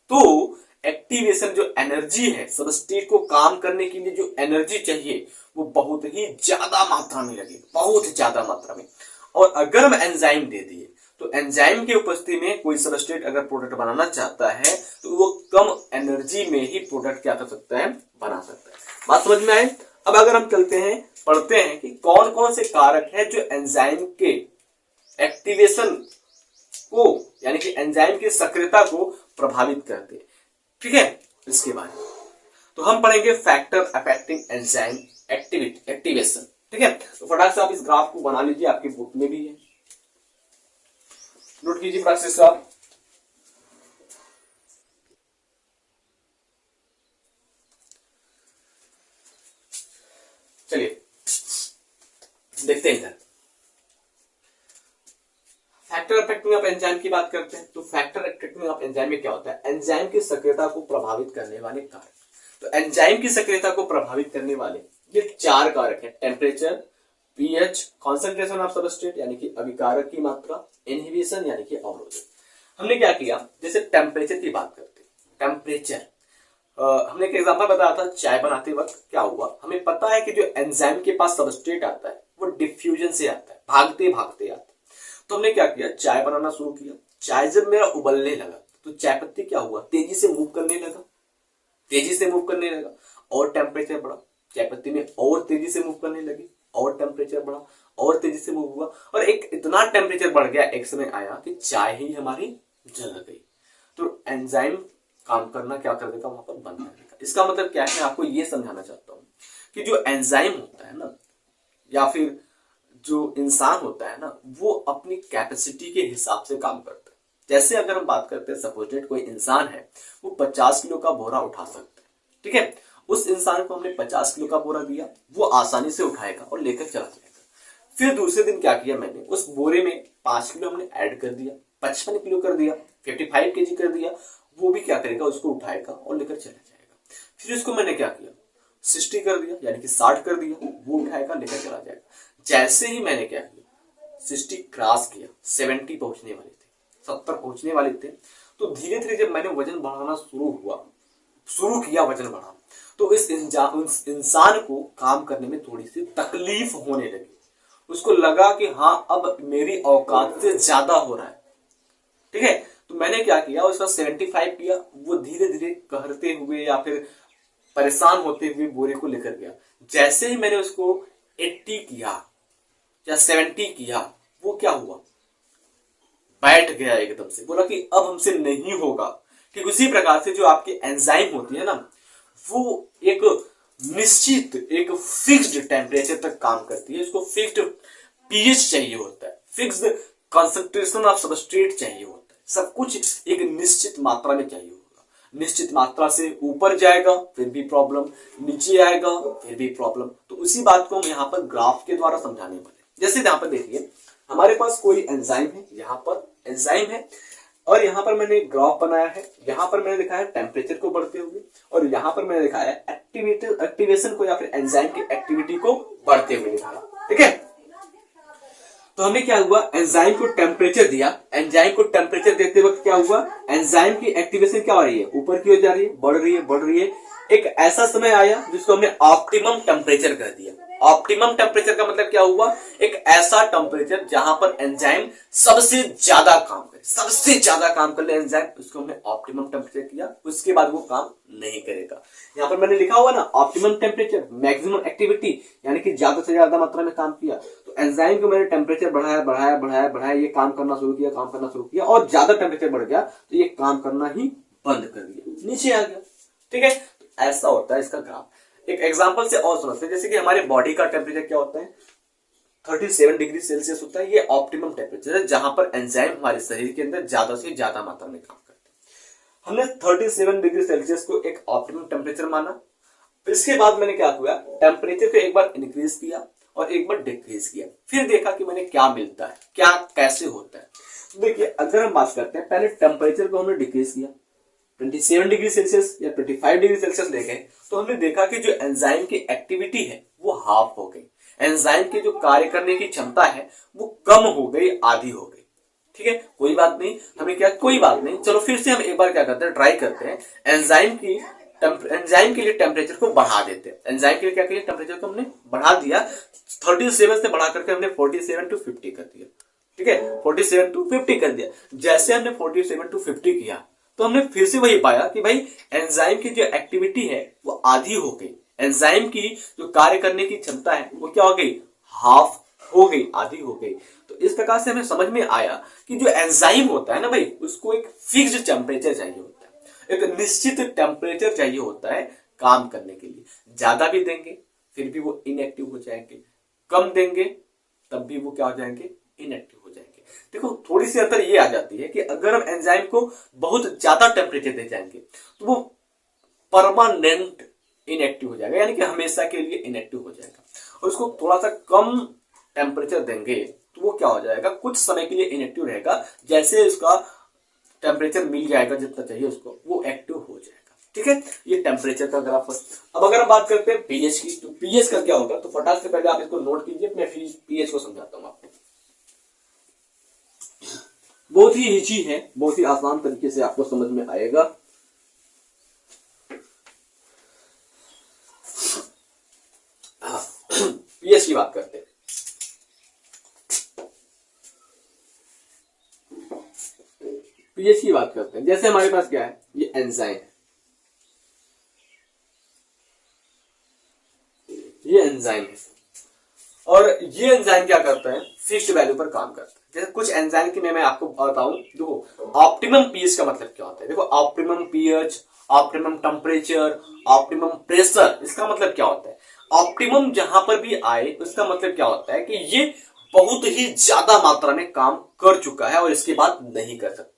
तो एक्टिवेशन जो एनर्जी है, सबस्ट्रेट को काम करने के लिए जो एनर्जी चाहिए वो बहुत ही ज्यादा मात्रा में लगेगी, बहुत ज्यादा मात्रा में। और अगर हम एंजाइम दे दिए तो एंजाइम की उपस्थिति में कोई सबस्ट्रेट अगर प्रोडक्ट बनाना चाहता है तो वो कम एनर्जी में ही प्रोडक्ट क्या कर सकता है, बना सकता है। बात समझ में आए? अब अगर हम चलते हैं, पढ़ते हैं कि कौन कौन से कारक है जो एंजाइम के एक्टिवेशन को यानी कि एंजाइम की सक्रियता को प्रभावित करते हैं। ठीक है, इसके बाद तो हम पढ़ेंगे फैक्टर अफेक्टिंग एंजाइम एक्टिवेशन। ठीक है, तो फटाक से आप इस ग्राफ को बना लीजिए, आपकी बुक में भी है, नोट कीजिए फटाक से आप। चलिए देखते हैं इधर, फैक्टर अफेक्टिंग ऑफ एंजाइम की बात करते हैं। तो फैक्टर अफेक्टिंग ऑफ एंजाइम में क्या होता है, एंजाइम की सक्रियता को प्रभावित करने वाले कारक। तो एंजाइम की सक्रियता को प्रभावित करने वाले ये 4 कारक हैं, temperature, pH, concentration of substrate यानी कि अभिकारक की मात्रा, इनहिबिशन यानी कि अवरोधन। हमने क्या किया, जैसे टेम्परेचर की बात करते हैं। टेम्परेचर हमने एक एग्जांपल बताया था, चाय बनाते वक्त क्या हुआ, हमें पता है कि जो एंजाइम के पास सबस्ट्रेट आता है वो डिफ्यूजन से आता है, भागते भागते आता है। तो हमने क्या किया, चाय बनाना शुरू किया। चाय जब मेरा उबलने लगा तो चाय पत्ती क्या हुआ, तेजी से मूव करने लगा, तेजी से मूव करने लगा, और टेम्परेचर बढ़ा, चाय पत्ती में और तेजी से मूव करने लगी, और टेम्परेचर बढ़ा, और तेजी से मूव हुआ, और एक इतना टेम्परेचर बढ़ गया, एक समय आया कि चाय ही हमारी जल गई। तो एंजाइम काम करना क्या कर देगा, वहां पर बंद कर देगा। इसका मतलब क्या है, मैं आपको ये समझाना चाहता हूँ कि जो एंजाइम होता है ना, या फिर जो इंसान होता है ना, वो अपनी कैपेसिटी के हिसाब से काम करता है। जैसे अगर हम बात करते हैं, सपोजेट कोई इंसान है, वो 50 किलो का बोरा उठा सकता है। ठीक है, उस इंसान को हमने 50 किलो का बोरा दिया, वो आसानी से उठाएगा और लेकर चला जाएगा। फिर दूसरे दिन क्या किया मैंने, उस बोरे में 5 किलो हमने ऐड कर दिया, 55 किलो कर दिया, 55 केजी कर दिया, वो भी क्या करेगा, उसको उठाएगा और लेकर चला जाएगा। फिर उसको मैंने क्या किया, 60 कर दिया यानी कि 60 कर दिया, वो उठाएगा लेकर चला जाएगा। जैसे ही मैंने क्या किया, 60 क्रॉस किया, 70 पहुंचने वाले थे, 70 पहुंचने वाले थे, तो धीरे धीरे जब मैंने वजन बढ़ाना शुरू किया वजन बढ़ाना, तो इस इंसान को काम करने में थोड़ी सी तकलीफ होने लगी। उसको लगा कि हाँ अब मेरी औकात से ज्यादा हो रहा है। ठीक है, तो मैंने क्या किया, उसका 75 किया, वो धीरे धीरे कहरते हुए या फिर परेशान होते हुए बोरे को लेकर गया। जैसे ही मैंने उसको 80 किया या 70 किया, वो क्या हुआ, बैठ गया एकदम से, बोला कि अब हमसे नहीं होगा। ठीक उसी प्रकार से जो आपकी एंजाइम होती है ना, वो एक निश्चित, एक फिक्स्ड टेम्परेचर तक काम करती है। इसको फिक्स्ड पीएच चाहिए होता है, फिक्स्ड कंसंट्रेशन ऑफ सबस्ट्रेट चाहिए होता है, सब कुछ एक निश्चित मात्रा में चाहिए होगा। निश्चित मात्रा से ऊपर जाएगा फिर भी प्रॉब्लम, नीचे आएगा फिर भी प्रॉब्लम। तो उसी बात को हम यहाँ पर ग्राफ के द्वारा समझाने वाले। जैसे यहाँ पर देखिए, हमारे पास कोई एंजाइम है, यहाँ पर एंजाइम है, और यहाँ पर मैंने ग्राफ बनाया है। यहाँ पर मैंने लिखा है टेम्परेचर को बढ़ते हुए, और यहाँ पर मैंने लिखा है एक्टिवेशन को या फिर एंजाइम की एक्टिविटी को बढ़ते हुए लिखा है। ठीक है, तो हमें क्या हुआ, एंजाइम को टेम्परेचर दिया, एंजाइम को टेम्परेचर देते वक्त क्या हुआ, एंजाइम की एक्टिवेशन क्या हो रही है, ऊपर की ओर जा रही है, बढ़ रही है, बढ़ रही है। एक ऐसा समय आया जिसको हमने ऑप्टिमम टेम्परेचर कर दिया। ऑप्टिमम टेम्परेचर का मतलब क्या हुआ, एक ऐसा टेम्परेचर जहां पर एंजाइम सबसे ज्यादा काम करे, सबसे ज्यादा काम कर ले एंजाइम, उसको हमने ऑप्टिमम टेम्परेचर किया। उसके बाद वो काम नहीं करेगा। यहाँ पर मैंने लिखा हुआ ना, ऑप्टिमम टेम्परेचर, मैक्सिमम एक्टिविटी, यानी कि ज्यादा से ज्यादा मात्रा में काम किया। तो एंजाइम को मैंने टेम्परेचर बढ़ाया बढ़ाया बढ़ाया बढ़ाया, ये काम करना शुरू किया, काम करना शुरू किया, और ज्यादा टेम्परेचर बढ़ गया तो ये काम करना ही बंद कर दिया, नीचे आ गया। ठीक है, तो ऐसा होता है इसका ग्राफ। एक एग्जांपल से और समझते हैं, जैसे कि हमारे बॉडी का टेम्परेचर क्या होता है, 37 डिग्री सेल्सियस होता है। ये ऑप्टिमम टेम्परेचर है जहां पर एंजाइम हमारे शरीर के अंदर ज्यादा से ज्यादा मात्रा में काम करते हैं। हमने 37 डिग्री सेल्सियस को एक ऑप्टिमम टेम्परेचर माना। इसके बाद मैंने क्या किया, टेम्परेचर को एक बार इंक्रीज किया और एक बार डिक्रीज किया, फिर देखा कि मैंने क्या मिलता है, क्या कैसे होता है। तो देखिए, अगर हम बात करते हैं, पहले टेम्परेचर को हमने डिक्रीज किया, 27 डिग्री सेल्सियस या 25 डिग्री सेल्सियस ले गए, तो हमने देखा कि जो एंजाइम की एक्टिविटी है वो हाफ हो गई। एंजाइम की जो कार्य करने की क्षमता है वो कम हो गई, आधी हो गई। ठीक है, कोई बात नहीं, हमें क्या, कोई बात नहीं, चलो फिर से हम एक बार क्या करते हैं, ट्राई करते हैं। एंजाइम के लिए टेम्परेचर को बढ़ा देते हैं। एंजाइम के लिए क्या किया, टेम्परेचर को हमने बढ़ा दिया, 37 से बढ़ा करके हमने 47 to 50 कर दिया। ठीक है, 47 to 50 कर दिया। जैसे हमने 47 to 50 किया तो हमने फिर से वही पाया कि भाई एंजाइम की जो एक्टिविटी है वो आधी हो गई, एंजाइम की जो कार्य करने की क्षमता है वो क्या हो गई, हाफ हो गई, आधी हो गई। तो इस प्रकार से हमें समझ में आया कि जो एंजाइम होता है ना भाई, उसको एक फिक्स्ड टेम्परेचर चाहिए होता है, एक निश्चित टेम्परेचर चाहिए होता है काम करने के लिए। ज्यादा भी देंगे फिर भी वो इनएक्टिव हो जाएंगे, कम देंगे तब भी वो क्या हो जाएंगे, इनएक्टिव हो जाएंगे। देखो थोड़ी सी अंतर ये आ जाती है कि अगर हम एंजाइम को बहुत ज्यादा टेम्परेचर दे जाएंगे तो वो परमानेंट इनएक्टिव हो जाएगा, यानी कि हमेशा के लिए इनएक्टिव हो जाएगा। और उसको थोड़ा सा कम टेम्परेचर देंगे तो वो क्या हो जाएगा, कुछ समय के लिए इनएक्टिव रहेगा, जैसे उसका टेम्परेचर मिल जाएगा जितना चाहिए उसको, वो एक्टिव हो जाएगा। ठीक है, ये टेम्परेचर का ग्राफ है। अब अगर हम बात करते हैं पीएच की, तो पीएच का क्या होगा, तो फटाक से पहले आप इसको नोट कीजिए, मैं पीएच को समझाता हूं आपको। बहुत ही इजी है, बहुत ही आसान तरीके से आपको समझ में आएगा। पीएच की बात करते हैं। पीएच की बात करते हैं, जैसे हमारे पास क्या है, ये एंजाइम है, ये एंजाइम है, और ये एंजाइम क्या करता है, फिक्स्ड वैल्यू पर काम करता है। जैसे कुछ एंजाइम की मैं आपको बताऊं, देखो ऑप्टिमम पीएच का मतलब क्या होता है, देखो optimum pH, optimum temperature, optimum pressure, इसका मतलब क्या होता है, ऑप्टिमम जहां पर भी आए उसका मतलब क्या होता है कि ये बहुत ही ज्यादा मात्रा में काम कर चुका है और इसके बाद नहीं कर सकता।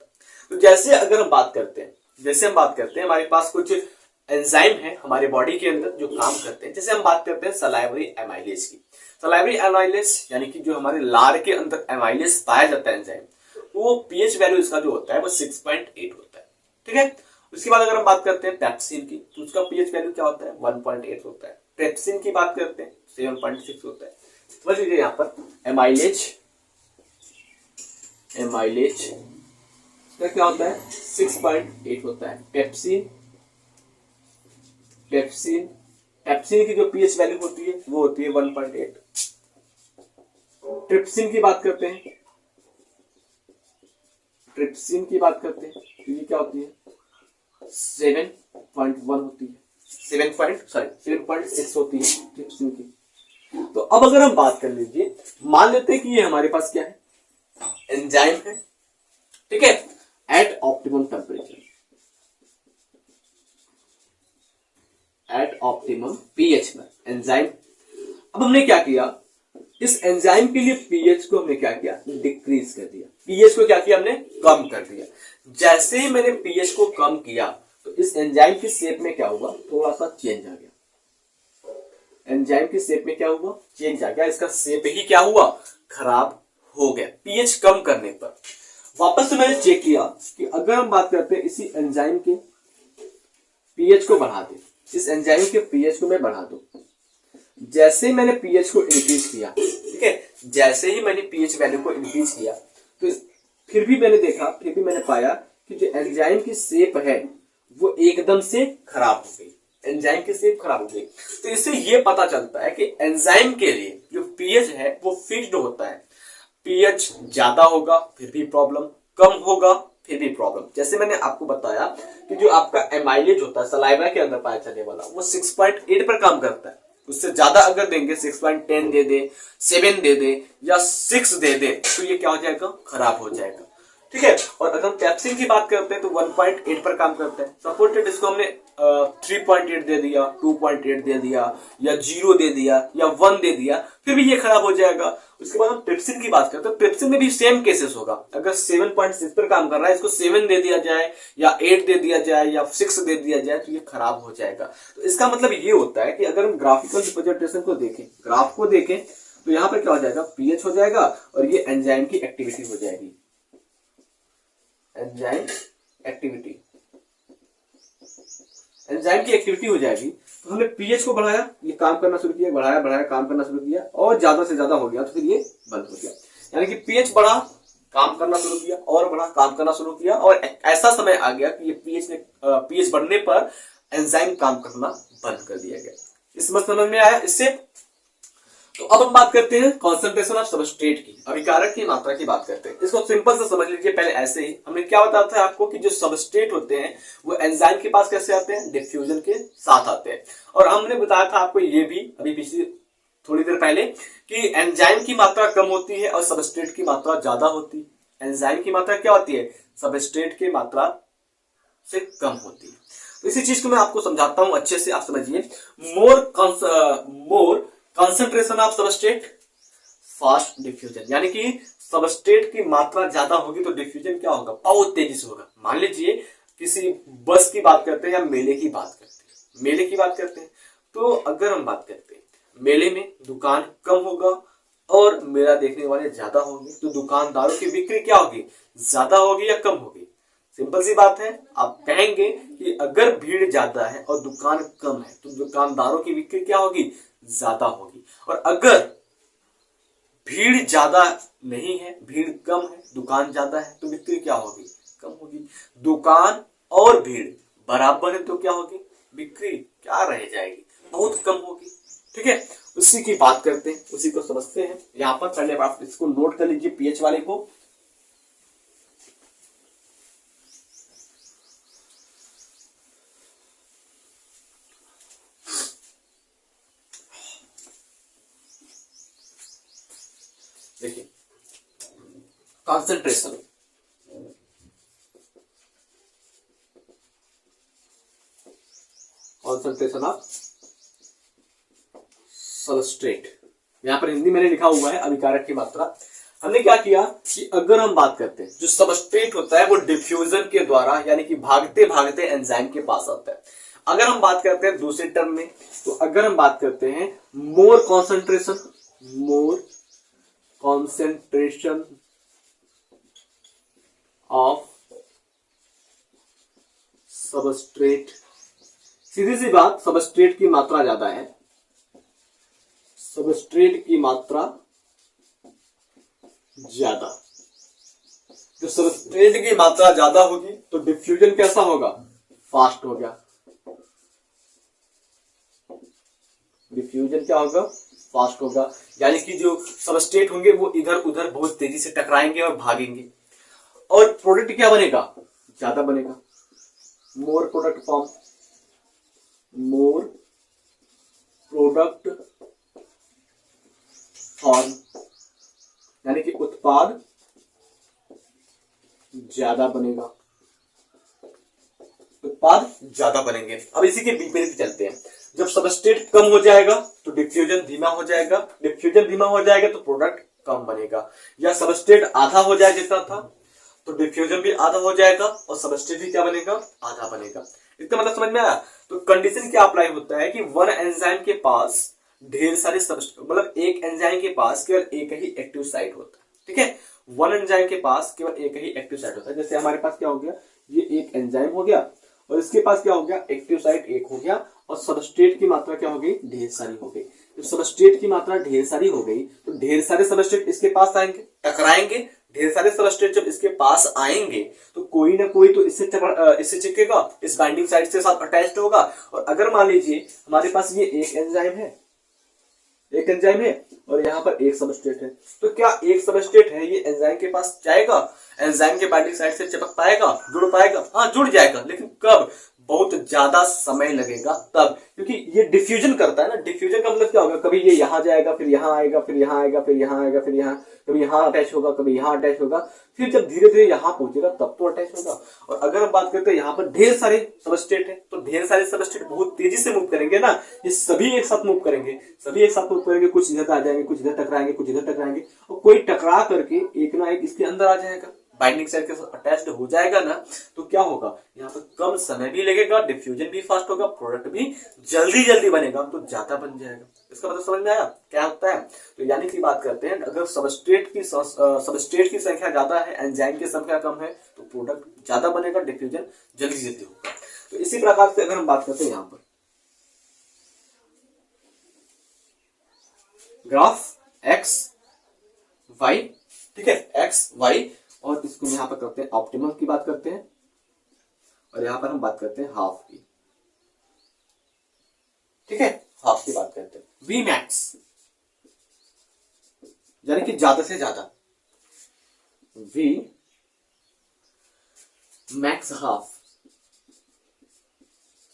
तो जैसे अगर हम बात करते हैं, जैसे हम बात करते हैं, हमारे पास कुछ एंजाइम है हमारे बॉडी के अंदर जो काम करते हैं। जैसे हम बात करते हैं सलाइवरी एमाइलेज की, सलाइवरी एमाइलेज यानी कि जो हमारे लार के अंदर एमाइलेज पाया जाता है एंजाइम, वो पीएच वैल्यू इसका जो होता है वो 6.8 होता है। ठीक है, उसके बाद अगर हम बात करते हैं पेप्सिन की, तो उसका पीएच वैल्यू क्या होता है, 1.8 होता है। ट्रिप्सिन की बात करते हैं 7.6 होता है। समझ लीजिए यहाँ पर एमाइलेज, एमाइलेज इसका क्या होता है, 6.8 होता है। पेप्सिन, पेप्सिन, पेप्सिन की जो पीएच वैल्यू होती है वो होती है 1.8। ट्रिप्सिन की बात करते हैं, ट्रिप्सिन की बात करते हैं तो ये क्या होती है, 7.1 होती है, 7.6 होती है ट्रिप्सिन की। तो अब अगर हम बात कर लीजिए, मान लेते हैं कि ये हमारे पास क्या है, एंजाइम है, ठीक है, at optimum temperature, at optimum pH में एंजाइम। अब हमने क्या किया, इस एंजाइम के लिए पीएच को हमने क्या किया, डिक्रीज कर दिया, पीएच को क्या किया, हमने कम कर दिया। जैसे ही मैंने पीएच को कम किया तो इस एंजाइम की शेप में क्या हुआ, थोड़ा सा चेंज आ गया, एंजाइम की शेप में क्या हुआ, चेंज आ गया, इसका शेप ही क्या हुआ, खराब हो गया पीएच कम करने पर। वापस से मैंने चेक किया कि अगर हम बात करते हैं इसी एंजाइम के पीएच को बढ़ा दे, इस एंजाइम के पीएच को मैं बढ़ा दूं, जैसे ही मैंने पीएच को इंक्रीज किया, ठीक है, जैसे ही मैंने पीएच वैल्यू को इंक्रीज किया तो फिर भी मैंने देखा, फिर भी मैंने पाया कि जो एंजाइम की शेप है वो एकदम से खराब हो गई, एंजाइम की शेप खराब हो गई। तो इससे ये पता चलता है कि एंजाइम के लिए जो पीएच है वो फिक्स्ड होता है। पीएच ज्यादा होगा फिर भी प्रॉब्लम, कम होगा फिर भी प्रॉब्लम। जैसे मैंने आपको बताया कि जो आपका एमाइलेज होता है सलाइवा के अंदर पाया जाने वाला, वो 6.8 पर काम करता है। उससे ज्यादा अगर देंगे, 6.10 दे दे, 7 दे दे या 6 दे दे, तो ये क्या हो जाएगा, खराब हो जाएगा। ठीक है, और अगर हम पेप्सिन की बात करते हैं तो 1.8 पर काम करता है। सपोर्टेड इसको हमने 3.8 दे दिया, 2.8 दे दिया या 0 दे दिया या 1 दे दिया, फिर भी ये खराब हो जाएगा। उसके बाद हम ट्रिप्सिन की बात करते हैं, ट्रिप्सिन में भी सेम केसेस होगा। अगर 7.6 पर काम कर रहा है, इसको 7 दे दिया जाए या 8 दे दिया जाए या 6 दे दिया जाए तो ये खराब हो जाएगा। तो इसका मतलब ये होता है कि अगर हम ग्राफिकल रिप्रेजेंटेशन को देखें, ग्राफ को देखें, तो यहाँ पर क्या हो जाएगा, पीएच हो जाएगा और ये एंजाइम की एक्टिविटी हो जाएगी, एंजाइम एक्टिविटी। एंजाइम की एक्टिविटी हो जाएगी तो हमने पीएच को बढ़ाया, ये काम करना शुरू किया, बढ़ाया बढ़ाया काम करना शुरू किया और ज्यादा से ज्यादा हो गया तो फिर ये बंद हो गया। यानी कि पीएच बढ़ा, काम करना शुरू किया और बढ़ा, काम करना शुरू किया और ऐसा समय आ गया कि ये पीएच बढ़ने पर एंजाइम काम करना बंद कर दिया गया। इस समझ में आया इससे? तो अब हम बात करते हैं कॉन्सेंट्रेशन ऑफ सबस्ट्रेट की, अभिकारक की मात्रा की बात करते हैं। इसको सिंपल से समझ लीजिए। पहले ऐसे ही हमने क्या बताया था आपको कि जो सबस्ट्रेट होते हैं वो एंजाइम के पास कैसे आते हैं, डिफ्यूजन के साथ आते हैं। और हमने बताया था आपको ये भी अभी पिछली थोड़ी देर पहले कि एंजाइम की मात्रा कम होती है और सबस्ट्रेट की मात्रा ज्यादा होती है। एंजाइम की मात्रा क्या होती है, सबस्ट्रेट की मात्रा से कम होती है। तो इसी चीज को मैं आपको समझाता हूं अच्छे से, आप समझिए। More concentration of substrate, fast diffusion. यानी कि सबस्ट्रेट की मात्रा ज्यादा होगी तो डिफ्यूजन क्या होगा, बहुत तेजी से होगा। मान लीजिए किसी बस की बात करते हैं या मेले की बात करते हैं, मेले की बात करते हैं तो अगर हम बात करते हैं मेले में दुकान कम होगा और मेला देखने वाले ज्यादा होंगे तो दुकानदारों की बिक्री क्या होगी, ज्यादा होगी या कम होगी? सिंपल सी बात है, आप कहेंगे कि अगर भीड़ ज्यादा है और दुकान कम है तो दुकानदारों की बिक्री क्या होगी, ज्यादा होगी। और अगर भीड़ ज्यादा नहीं है, भीड़ कम है, दुकान ज्यादा है तो बिक्री क्या होगी, कम होगी। दुकान और भीड़ बराबर है तो क्या होगी, बिक्री क्या रह जाएगी, बहुत कम होगी। ठीक है, उसी की बात करते हैं, उसी को समझते हैं। यहां पर पहले आप इसको नोट कर लीजिए पीएच वाले को। देखिए कॉन्सेंट्रेशन, कॉन्सेंट्रेशन ऑफ सबस्ट्रेट, यहां पर हिंदी मैंने लिखा हुआ है अभिकारक की मात्रा। हमने क्या किया कि अगर हम बात करते हैं जो सबस्ट्रेट होता है वो डिफ्यूजन के द्वारा यानी कि भागते भागते एंजाइम के पास आता है। अगर हम बात करते हैं दूसरे टर्म में तो अगर हम बात करते हैं मोर कॉन्सेंट्रेशन ऑफ सबस्ट्रेट, सीधी सी बात, सबस्ट्रेट की मात्रा ज्यादा है, सबस्ट्रेट की मात्रा ज्यादा, जो सबस्ट्रेट की मात्रा ज्यादा होगी तो डिफ्यूजन कैसा होगा, फास्ट हो गया। डिफ्यूजन क्या होगा, फास्ट होगा। यानी कि जो सबस्ट्रेट होंगे वो इधर उधर बहुत तेजी से टकराएंगे और भागेंगे और प्रोडक्ट क्या बनेगा, ज्यादा बनेगा। More product form, more product form यानी कि उत्पाद ज्यादा बनेगा, उत्पाद ज्यादा बनेंगे। अब इसी के विपरीत चलते हैं। जब सबस्ट्रेट कम हो जाएगा तो डिफ्यूजन धीमा हो जाएगा, डिफ्यूजन धीमा हो जाएगा तो प्रोडक्ट कम बनेगा। या सबस्ट्रेट आधा हो जाए जितना था तो डिफ्यूजन भी आधा हो जाएगा और सबस्ट्रेट भी क्या बनेगा, आधा बनेगा। इसका मतलब समझ में आया? तो कंडीशन क्या अप्लाई होता है कि वन एंजाइम के पास ढेर सारे मतलब एक एंजाइम के पास केवल एक ही एक्टिव साइट होता है। ठीक है, वन एंजाइम के पास केवल एक ही एक्टिव साइट होता है। जैसे हमारे पास क्या हो गया, ये एक एंजाइम हो गया और इसके पास क्या हो गया, एक्टिव साइट एक हो गया और सबस्ट्रेट की मात्रा क्या हो गई, ढेर सारी हो गई। जब सबस्ट्रेट की मात्रा ढेर सारी हो गई तो ढेर सारे सबस्ट्रेट इसके पास आएंगे, टकराएंगे। ढेर सारे सबस्ट्रेट जब इसके पास आएंगे तो कोई ना कोई तो इससे चिपकेगा, इस बाइंडिंग साइट से साथ अटैच्ड होगा। और अगर मान लीजिए हमारे पास ये एक एंजाइम है, एक एंजाइम है और यहाँ पर एक सबस्ट्रेट है, तो क्या एक सबस्ट्रेट है ये एंजाइम के पास जाएगा, एंजाइम के बाइंडिंग साइट से चिपक पाएगा, जुड़ पाएगा? हाँ, जुड़ जाएगा, लेकिन कब, बहुत ज्यादा समय लगेगा तब, क्योंकि ये डिफ्यूजन करता है ना। डिफ्यूजन का मतलब क्या होगा, कभी ये यहाँ जाएगा, फिर यहाँ आएगा, फिर यहाँ आएगा, फिर यहाँ आएगा, फिर यहाँ, कभी यहाँ अटैच होगा, कभी यहाँ अटैच होगा, फिर जब धीरे धीरे यहाँ पहुंचेगा तब तो अटैच होगा। और अगर हम बात करते हैं यहाँ पर ढेर सारे सबस्ट्रेट है तो ढेर सारे सबस्ट्रेट बहुत तेजी से मूव करेंगे ना, ये सभी एक साथ मूव करेंगे, सभी एक साथ मूव करेंगे, कुछ इधर आ जाएंगे, कुछ इधर टकराएंगे, कुछ इधर टकराएंगे और कोई टकरा करके एक ना एक इसके अंदर आ जाएगा, बाइंडिंग साइट के साथ अटैच्ड हो जाएगा ना। तो क्या होगा, यहाँ पर कम समय भी लगेगा, डिफ्यूजन भी फास्ट होगा, प्रोडक्ट भी जल्दी जल्दी बनेगा, तो ज्यादा बन जाएगा। इसका मतलब समझ में आया क्या होता है? तो यानी कि बात करते हैं, अगर सबस्ट्रेट की संख्या ज्यादा है, एंजाइम की संख्या कम है तो प्रोडक्ट ज्यादा बनेगा, डिफ्यूजन जल्दी जल्दी होगा। तो इसी प्रकार से अगर हम बात करते हैं यहां पर ग्राफ एक्स वाई, ठीक है, एक्स वाई, और इसको यहां पर करते हैं ऑप्टिमल की बात करते हैं, और यहां पर हम बात करते हैं हाफ की, ठीक है, हाफ की बात करते हैं। वी मैक्स यानी कि ज्यादा से ज्यादा, वी मैक्स हाफ।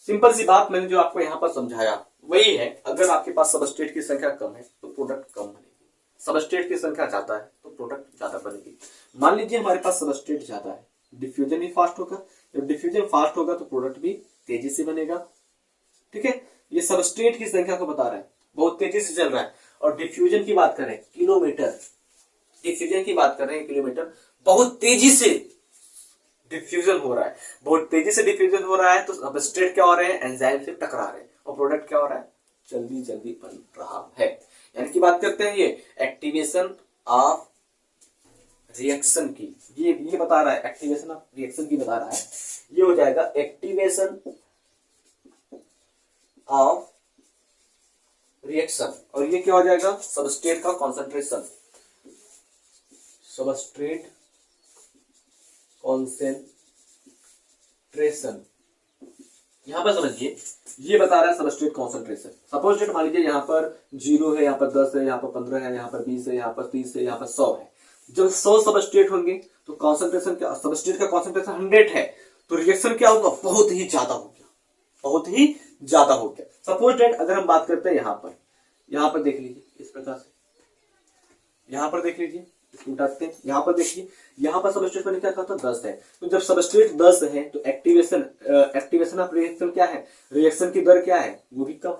सिंपल सी बात मैंने जो आपको यहां पर समझाया वही है, अगर आपके पास सबस्ट्रेट की संख्या कम है तो प्रोडक्ट कम बनेगी, सबस्ट्रेट की संख्या ज्यादा है तो प्रोडक्ट ज्यादा बनेगी। मान लीजिए हमारे पास सबस्ट्रेट ज्यादा है, डिफ्यूजन भी फास्ट होगा, जब डिफ्यूजन फास्ट होगा तो प्रोडक्ट भी तेजी से बनेगा, ठीक है। ये सबस्ट्रेट की संख्या को बता रहा है, बहुत तेजी से चल रहा है। और डिफ्यूजन की बात करें किलोमीटर, डिफ्यूजन की बात कर रहे हैं किलोमीटर, बहुत तेजी से डिफ्यूजन हो रहा है, बहुत तेजी से डिफ्यूजन हो रहा है, तो सबस्ट्रेट क्या हो रहे हैं, एंजाइम से टकरा रहे हैं, और प्रोडक्ट क्या हो रहा है, जल्दी जल्दी बन रहा है। यानी कि बात करते हैं ये एक्टिवेशन ऑफ रिएक्शन की, ये बता रहा है, एक्टिवेशन ऑफ रिएक्शन की बता रहा है, ये हो जाएगा एक्टिवेशन ऑफ रिएक्शन, और ये क्या हो जाएगा, सबस्ट्रेट का कॉन्सेंट्रेशन, सबस्ट्रेट कॉन्सेंट्रेशन। यहां पर समझिए ये बता रहा है सबस्ट्रेट कॉन्सेंट्रेशन। सपोज डेट मान लीजिए यहाँ पर 0 है, यहाँ पर 10 है, यहाँ पर 15 है, यहाँ पर 20 है, यहाँ पर 30 है, यहाँ पर 100 है। जब 100 सबस्ट्रेट होंगे तो कॉन्सेंट्रेशन क्या, सबस्ट्रेट का कॉन्सेंट्रेशन 100 है, तो रिएक्शन क्या होगा, बहुत ही ज्यादा हो गया, बहुत ही ज्यादा हो गया। सपोज डेट अगर हम बात करते हैं यहाँ पर देख लीजिए इस प्रकार से, यहाँ पर देख लीजिए, उठाते हैं, यहाँ पर देखिए, यहाँ पर सबस्ट्रेट मैंने क्या कहा था, 10 है, तो जब सबस्ट्रेट 10 है तो एक्टिवेशन ऑफ रिएक्शन क्या है, रिएक्शन की दर क्या है, वो भी कम।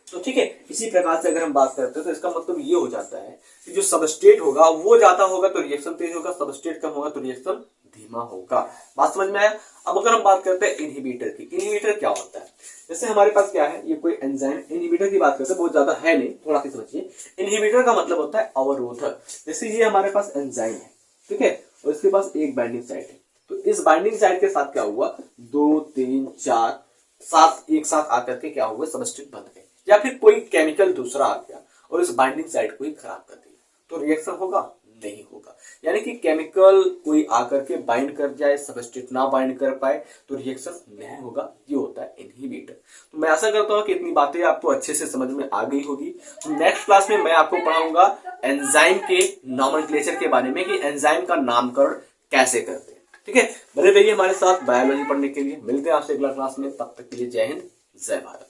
तो ठीक है, इसी प्रकार से अगर हम बात करते हैं तो इसका मतलब ये हो जाता है कि जो सबस्ट्रेट होगा वो ज्यादा होगा तो रिएक्शन तेज होगा, सबस्ट्रेट कम होगा तो रिएक्शन धीमा होगा। बात समझ में आया। अब अगर हम बात करते हैं इनहिबिटर की, इनहिबिटर क्या होता है, जैसे हमारे पास क्या है, ये कोई एंजाइम, इनहिबिटर की बात करते हैं, बहुत ज्यादा है नहीं, थोड़ा सी समझिए। इनहिबिटर का मतलब होता है अवरोधक। जैसे ये हमारे पास एंजाइम है, ठीक है, और इसके पास एक बाइंडिंग साइट है, तो इस बाइंडिंग साइट के साथ क्या हुआ, 2 3 4 7 एक साथ आकर के क्या हुआ, सबस्ट्रेट बन गए, या फिर कोई केमिकल दूसरा आ गया और इस बाइंडिंग साइट को ही खराब कर दिया, तो रिएक्शन होगा, नहीं होगा। यानी कि केमिकल कोई आकर के बाइंड कर जाए, सबस्ट्रेट ना बाइंड कर पाए तो रिएक्शन नहीं होगा, ये होता है इनहिबिटर। तो मैं आशा करता हूं कि इतनी बातें आपको अच्छे से समझ में आ गई होगी। नेक्स्ट क्लास में मैं आपको पढ़ाऊंगा एंजाइम के नॉमेनक्लेचर के बारे में, कि एंजाइम का नामकरण कैसे करते हैं, ठीक है। बने रहिए हमारे साथ बायोलॉजी पढ़ने के लिए। मिलते हैं आपसे अगला क्लास में, तब तक के लिए जय हिंद, जय भारत।